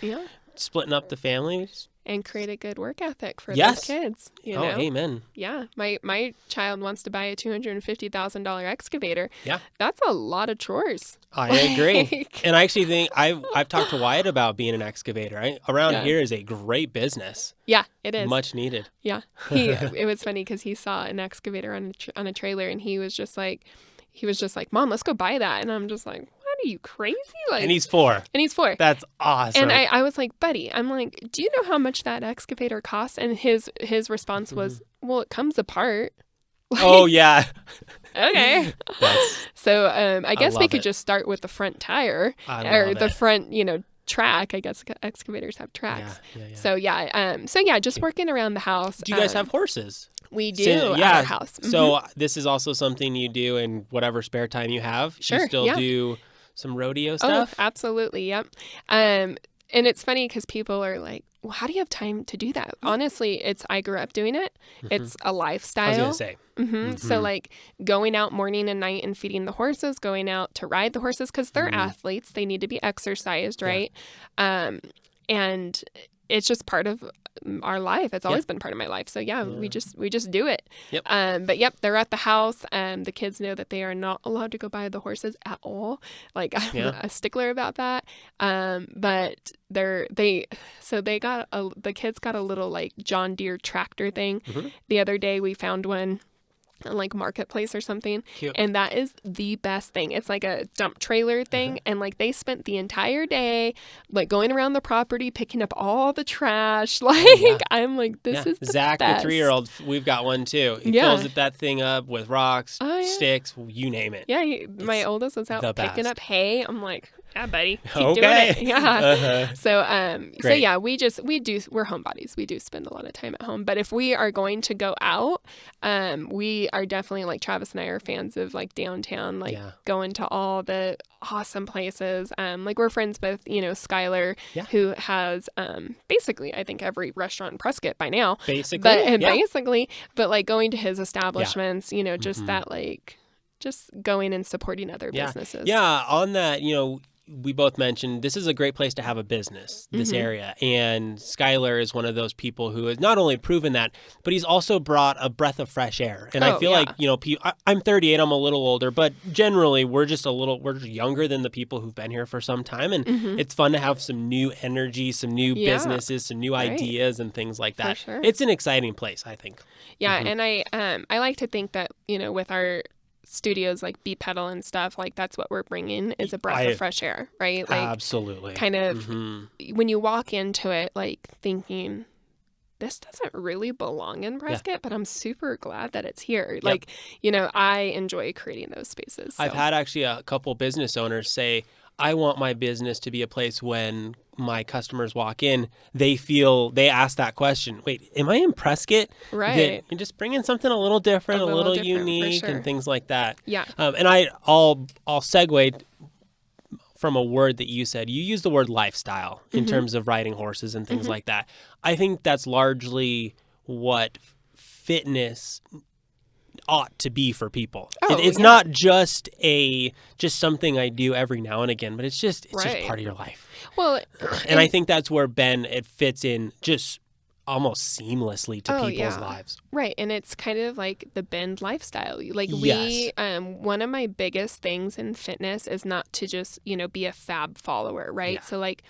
splitting up the family. And create a good work ethic for those kids. You know? Amen. Yeah. My child wants to buy a $250,000 excavator. Yeah. That's a lot of chores. I agree. And I actually think I've talked to Wyatt about being an excavator. Around here is a great business. Yeah, it is. Much needed. Yeah. It was funny because he saw an excavator on a trailer, and he was just like, Mom, let's go buy that. And I'm just like, are you crazy? Like, and he's 4. That's awesome. And I was like, buddy, I'm like, do you know how much that excavator costs? And his response was, well, it comes apart. Like, oh yeah. Okay. So I guess we could just start with the front tire or the front, track. I guess excavators have tracks. Yeah. So just working around the house. Do you guys have horses? We do at our house. So this is also something you do in whatever spare time you have. Sure. You still do some rodeo stuff? Oh, absolutely. Yep. And it's funny because people are like, well, how do you have time to do that? Honestly, I grew up doing it. It's a lifestyle. I was going to say. So like going out morning and night and feeding the horses, going out to ride the horses because they're athletes. They need to be exercised, right? And it's just part of our life. It's always been part of my life. So we just do it. Yep. But they're at the house. The kids know that they are not allowed to go by the horses at all. Like I'm a stickler about that. But the kids got a little like John Deere tractor thing. The other day we found one like marketplace or something. Cute. And that is the best thing. It's like a dump trailer thing, and like they spent the entire day like going around the property picking up all the trash. Like I'm like, this is the Zach, best. the 3-year-old, we've got one too. He fills that thing up with rocks, sticks, you name it. Yeah, my oldest was out picking up hay. I'm like, yeah, buddy, keep doing it. So we're homebodies. We do spend a lot of time at home. But if we are going to go out, we are definitely like Travis and I are fans of like downtown, like going to all the awesome places. Like we're friends with, Skylar, who has basically I think every restaurant in Prescott by now. But like going to his establishments, just that like just going and supporting other businesses. Yeah, on that, we both mentioned this is a great place to have a business, this area. And Skylar is one of those people who has not only proven that, but he's also brought a breath of fresh air. And I feel like, I'm 38, I'm a little older, but generally we're just younger than the people who've been here for some time. And it's fun to have some new energy, some new businesses, some new ideas and things like that. For sure. It's an exciting place, I think. Yeah. And I like to think that, with our studios like Beat Pedal and stuff, like that's what we're bringing is a breath of fresh air, right? Like absolutely. Kind of when you walk into it like thinking this doesn't really belong in Prescott, but I'm super glad that it's here. Like, I enjoy creating those spaces. So. I've had actually a couple business owners say, I want my business to be a place when my customers walk in, they ask that question, wait, am I in Prescott? Right. And just bring in something a little different, a little unique and things like that. Yeah. And I'll segue from a word that you said. You used the word lifestyle in terms of riding horses and things like that. I think that's largely what fitness ought to be for people. It's not just something I do every now and again, but it's just part of your life. Well, and I think that's where it fits in just almost seamlessly to people's lives. Right. And it's kind of like the Bend lifestyle. Like we, one of my biggest things in fitness is not to just, be a fab follower, right? Yeah. So like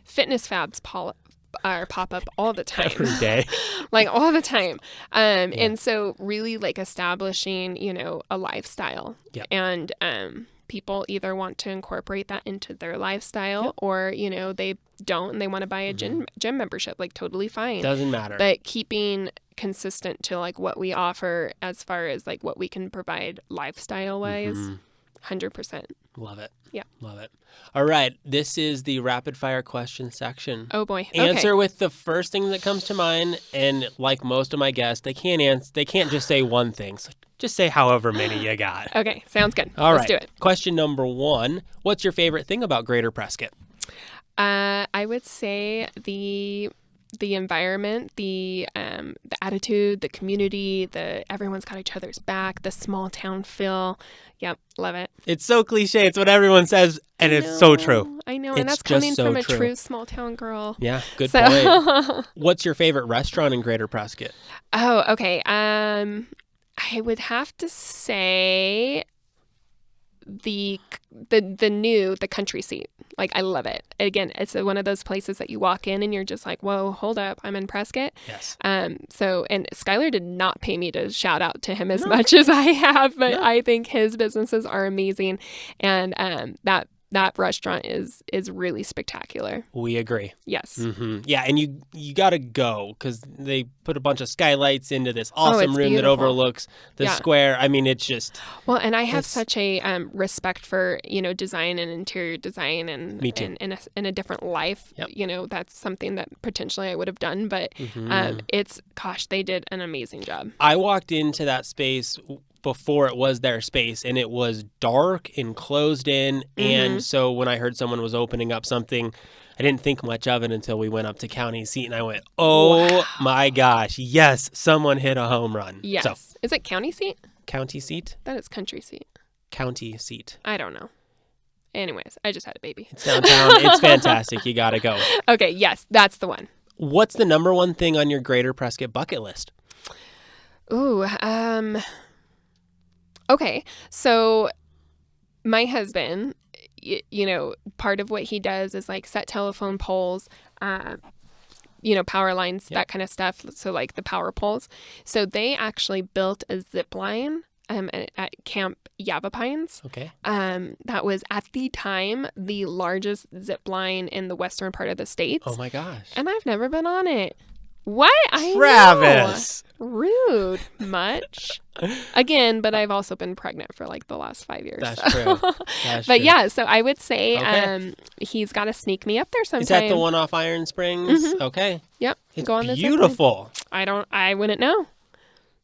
fitness fabs pop up all the time. Every day. Like all the time. And so really like establishing, a lifestyle. Yep. And people either want to incorporate that into their lifestyle or, they don't and they want to buy a gym membership, like totally fine. Doesn't matter. But keeping consistent to like what we offer as far as like what we can provide lifestyle wise. 100%. Love it. Yeah. Love it. All right. This is the rapid fire question section. Oh boy. Answer okay. with the first thing that comes to mind. And like most of my guests, they can't just say one thing. So just say however many you got. Okay. Sounds good. All Let's right. do it. Question number 1. What's your favorite thing about Greater Prescott? I would say the environment, the attitude, the community, everyone's got each other's back, the small town feel. Yep, love it. It's so cliche. It's what everyone says, and it's so true. I know, It's and that's coming just so from a true. true small town girl. Yeah, good point. What's your favorite restaurant in Greater Prescott? Oh, okay. I would have to say the country seat. Like, I love it. Again, it's one of those places that you walk in and you're just like, whoa, hold up, I'm in Prescott. Yes. And Skylar did not pay me to shout out to him as much as I have, but I think his businesses are amazing, and that restaurant is really spectacular. We agree. Yes. Mm-hmm. Yeah, and you got to go because they put a bunch of skylights into this awesome room beautiful. that overlooks the square. I mean, it's just... Well, and I have such a respect for, design and interior design and me too. And in a different life. Yep. That's something that potentially I would have done, but they did an amazing job. I walked into that space before it was their space, and it was dark and closed in. And so when I heard someone was opening up something, I didn't think much of it until we went up to county seat, and I went, oh my gosh, yes, someone hit a home run. Yes. So, is it county seat? County seat? That is country seat. County seat. I don't know. Anyways, I just had a baby. It's downtown. It's fantastic. You got to go. Okay, yes, that's the one. What's the number one thing on your Greater Prescott bucket list? Ooh, okay, so my husband, part of what he does is like set telephone poles, power lines, that kind of stuff. So like the power poles. So they actually built a zip line at Camp Yavapines. Okay. That was at the time the largest zip line in the western part of the States. Oh my gosh. And I've never been on it. What? Travis. Rude. Much. Again, but I've also been pregnant for like the last 5 years. That's true. But yeah, so I would say he's got to sneak me up there sometime. Is that the one off Iron Springs? Mm-hmm. Okay. Yep. It's go on beautiful. I wouldn't know.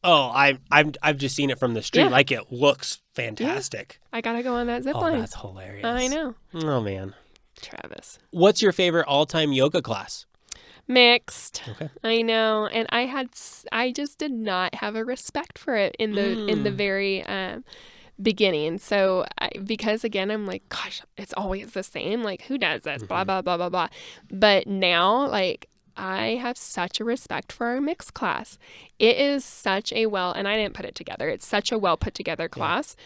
Oh, I've just seen it from the street. Yeah. Like, it looks fantastic. Yeah. I got to go on that zip line. Oh, that's hilarious. I know. Oh, man. Travis. What's your favorite all-time yoga class? Mixed. Okay. I know, and I just did not have a respect for it in the very beginning. So because again, I'm like, gosh, it's always the same. Like, who does this? Blah blah blah blah blah. But now, like, I have such a respect for our mixed class. It is such a and I didn't put it together. It's such a well put together class.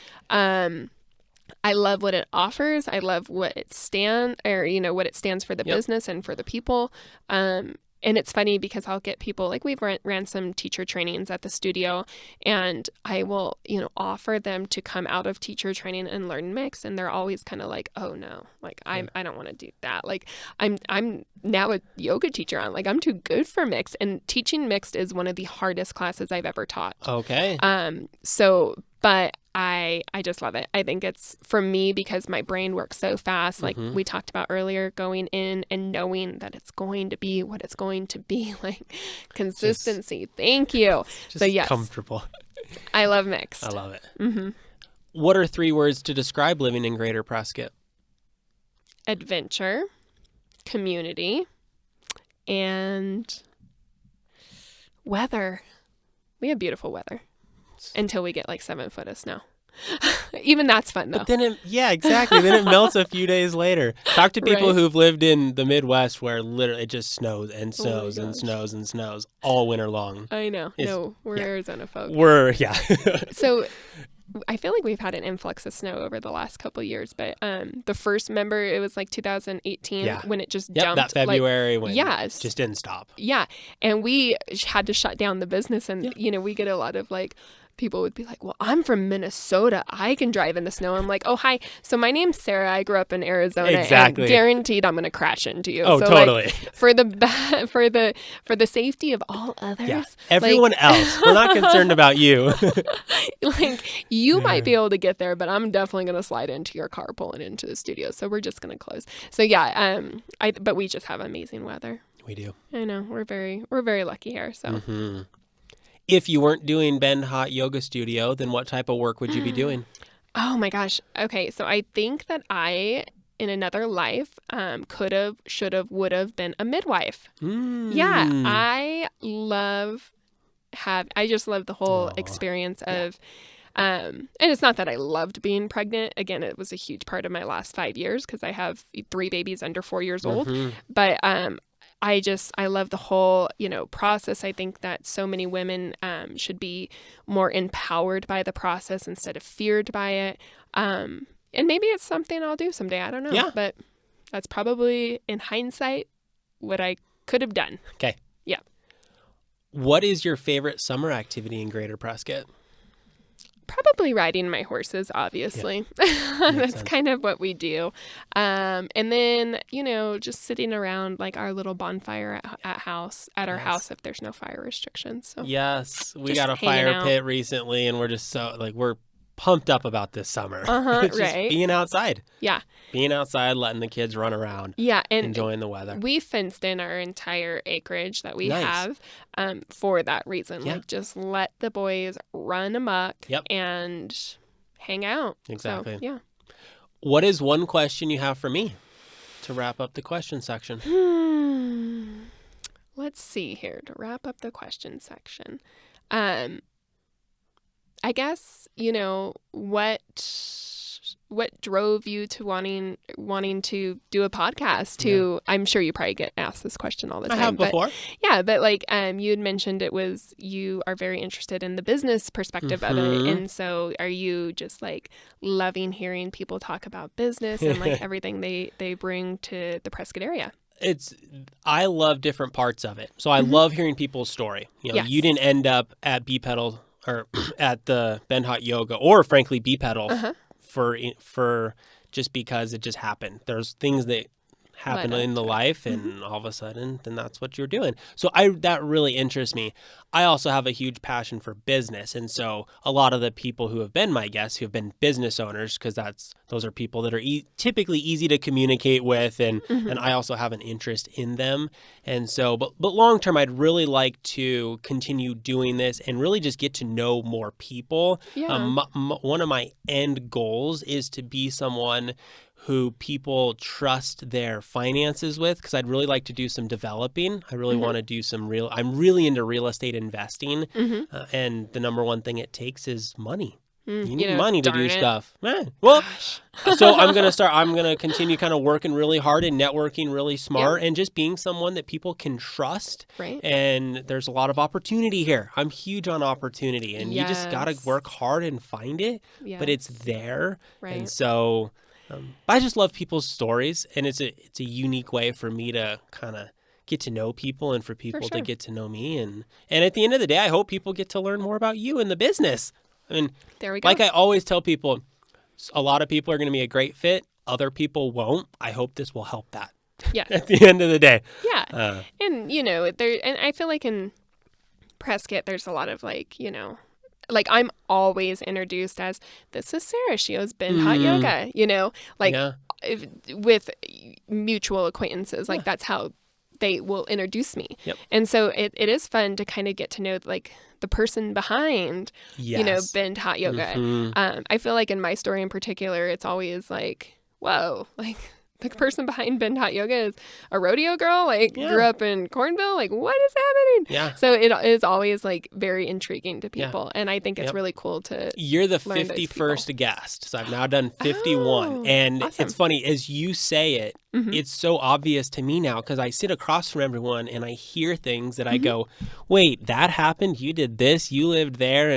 I love what it offers. I love what it stands for the business and for the people. And it's funny because I'll get people, like, we've ran some teacher trainings at the studio, and I will, offer them to come out of teacher training and learn mixed. And they're always kind of like, oh no, like, I don't want to do that. Like, I'm now a yoga teacher. I'm too good for mixed, and teaching mixed is one of the hardest classes I've ever taught. Okay. But I just love it. I think it's, for me, because my brain works so fast, like we talked about earlier, going in and knowing that it's going to be what it's going to be, like consistency. Thank you. Just so yes, comfortable. I love mixed. I love it. Mm-hmm. What are 3 words to describe living in Greater Prescott? Adventure, community, and weather. We have beautiful weather. Until we get like 7 foot of snow. Even that's fun, though. But then exactly. Then it melts a few days later. Talk to people who've lived in the Midwest where literally it just snows and snows and snows and snows all winter long. I know. We're Arizona folk. So I feel like we've had an influx of snow over the last couple of years, but the first, remember, it was like 2018 when it just dumped. That February when it just didn't stop. Yeah. And we had to shut down the business, and we get a lot of like people would be like, well, I'm from Minnesota. I can drive in the snow. I'm like, oh, hi. So my name's Sarah. I grew up in Arizona. Exactly. And guaranteed I'm going to crash into you. Oh, so, totally. Like, for the safety of all others. Yeah. Everyone else. We're not concerned about you. Like, you might be able to get there, but I'm definitely going to slide into your car pulling into the studio. So we're just going to close. So yeah, but we just have amazing weather. We do. I know. We're very lucky here. So. Mm-hmm. If you weren't doing Bend Hot Yoga Studio, then what type of work would you be doing? Oh my gosh. Okay. So I think that I, in another life, could have, should have, would have been a midwife. Yeah. I just love the whole experience of, and it's not that I loved being pregnant. Again, it was a huge part of my last 5 years because I have 3 babies under 4 years old. But, I love the whole, process. I think that so many women should be more empowered by the process instead of feared by it. And maybe it's something I'll do someday. I don't know. Yeah. But that's probably, in hindsight, what I could have done. Okay. Yeah. What is your favorite summer activity in Greater Prescott? Probably riding my horses, obviously. Yeah. That's sense. kind of what we do. And then, just sitting around like our little bonfire at our house if there's no fire restrictions. So yes, we just got a hanging fire out. pit recently, and we're just we're pumped up about this summer. It's just right. being outside. Yeah. Being outside, letting the kids run around. Yeah. And enjoying the weather. We fenced in our entire acreage that we Nice. have for that reason. Yeah. Like, just let the boys run amok and hang out. Exactly. So, yeah. What is one question you have for me to wrap up the question section? Let's see here to wrap up the question section. I guess, what drove you to wanting to do a podcast? I'm sure you probably get asked this question all the time. I have before. But like you had mentioned you are very interested in the business perspective of it. And so are you just like loving hearing people talk about business and like everything they bring to the Prescott area? I love different parts of it. So I love hearing people's story. Yes. You didn't end up at B-Pedal or at the Bend Hot Yoga or frankly B-Pedal for just because it just happened. There's things that happen in the life and all of a sudden then that's what you're doing. So that really interests me. I also have a huge passion for business, and so a lot of the people who have been my guests who have been business owners, because those are people that are typically easy to communicate with, and I also have an interest in them. And so but long term I'd really like to continue doing this and really just get to know more people. One of my end goals is to be someone who people trust their finances with, because I'd really like to do some developing. I really want to do I'm really into real estate investing. And the number one thing it takes is money. You need money to do stuff. Well, so I'm going to continue kind of working really hard and networking really smart and just being someone that people can trust. Right. And there's a lot of opportunity here. I'm huge on opportunity, and you just got to work hard and find it, but it's there. Right. And so I just love people's stories, and it's a unique way for me to kind of get to know people and for people to get to know me. And at the end of the day, I hope people get to learn more about you and the business. I mean, there we go. Like I always tell people, a lot of people are going to be a great fit. Other people won't. I hope this will help that. Yeah. At the end of the day. Yeah. And, and I feel like in Prescott, there's a lot of like I'm always introduced as, this is Sarah. She has been hot yoga, with mutual acquaintances. Like that's how they will introduce me. Yep. And so it is fun to kind of get to know like the person behind, Bend Hot Yoga. I feel like in my story in particular, it's always like, whoa, like the person behind Bend Hot Yoga is a rodeo girl, grew up in Cornville. Like, what is happening? Yeah. So it is always like very intriguing to people. And I think it's really cool to You're the 51st guest. So I've now done 51. And it's funny, as you say it, it's so obvious to me now because I sit across from everyone and I hear things that I go, wait, that happened? You did this? You lived there?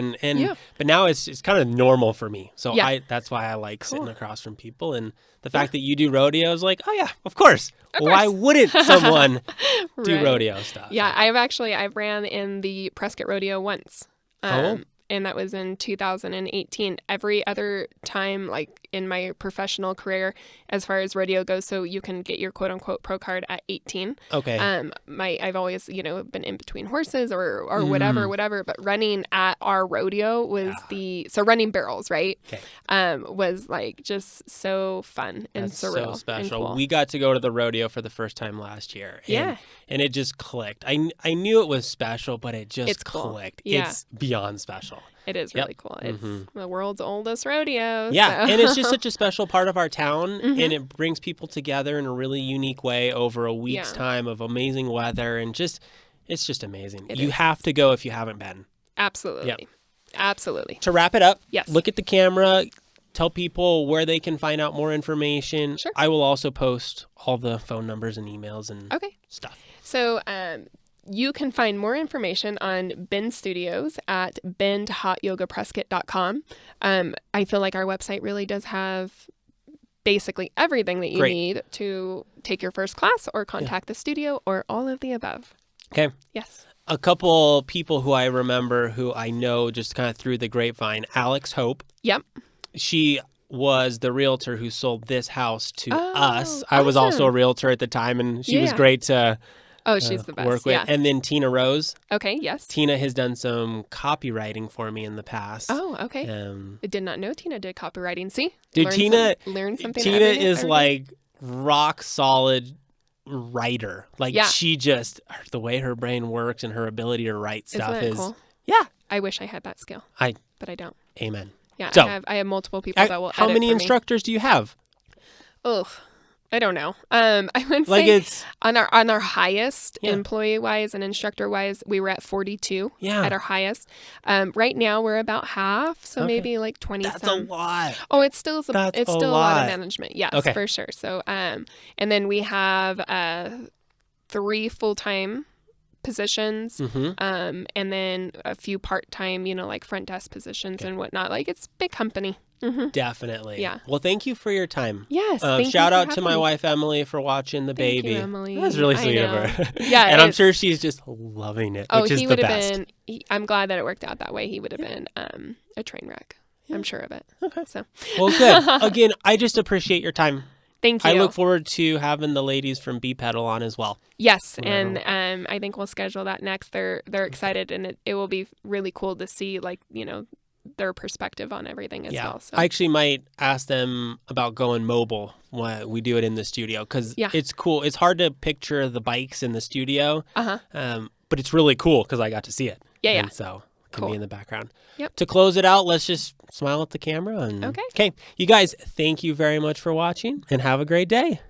But now it's kind of normal for me. So that's why I like sitting across from people. And the fact that you do rodeo is like, oh yeah, of course. Why wouldn't someone do rodeo stuff? Yeah, I've ran in the Prescott Rodeo once. and that was in 2018. Every other time, like in my professional career, as far as rodeo goes, so you can get your quote unquote pro card at 18. Okay. I've always, been in between horses or whatever, but running at our rodeo was so running barrels, right? Okay. Was like just so fun and That's surreal. So special. And cool. We got to go to the rodeo for the first time last year. And it just clicked. I knew it was special, but it just clicked. Yeah. It's beyond special. It is really cool. It's the world's oldest rodeo. Yeah, so. And it's just such a special part of our town, and it brings people together in a really unique way over a week's time of amazing weather, and it's just amazing. You have to go if you haven't been. Absolutely. Yep. Absolutely. To wrap it up, yes. Look at the camera. Tell people where they can find out more information. Sure. I will also post all the phone numbers and emails and stuff. So you can find more information on Bend Studios at bendhotyogaprescott.com. I feel like our website really does have basically everything that you need to take your first class or contact the studio or all of the above. Okay. Yes. A couple people who I remember who I know just kind of through the grapevine. Alex Hope. Yep. She was the realtor who sold this house to us. I awesome. was also a realtor at the time, and she was great to she's the best. Work with. Yeah. And then Tina Rose. Okay, yes. Tina has done some copywriting for me in the past. Oh, okay. I did not know Tina did copywriting. See? Dude, learn something. Tina is like rock solid writer. Like she just, the way her brain works and her ability to write stuff is cool? Yeah. I wish I had that skill. But I don't. Amen. Yeah, so, I have multiple people that will edit How many for instructors do you have? Oh, I don't know. I would say it's on our highest employee wise and instructor wise, we were at 42 at our highest. Right now we're about half, so maybe like 20. That's a lot. Oh, it's still a lot of management. Yes, for sure. So and then we have 3 full-time positions, and then a few part-time, like front desk positions and whatnot. Like it's a big company. Definitely. Yeah. Well, thank you for your time. Yes. Shout out to my wife Emily for watching the baby. You, Emily. That's really sweet of her. Yeah, and I'm sure she's just loving it. Which is he the would have best. been. I'm glad that it worked out that way. He would have been a train wreck. I'm sure of it. Okay. So. Well, good. Again, I just appreciate your time. Thank you. I look forward to having the ladies from B-Pedal on as well. Yes, and I think we'll schedule that next. They're excited, and it will be really cool to see their perspective on everything as well. So. I actually might ask them about going mobile when we do it in the studio because it's cool. It's hard to picture the bikes in the studio, but it's really cool because I got to see it. Yeah. And so it can be in the background. Yep. To close it out, let's just smile at the camera. Okay. You guys, thank you very much for watching and have a great day.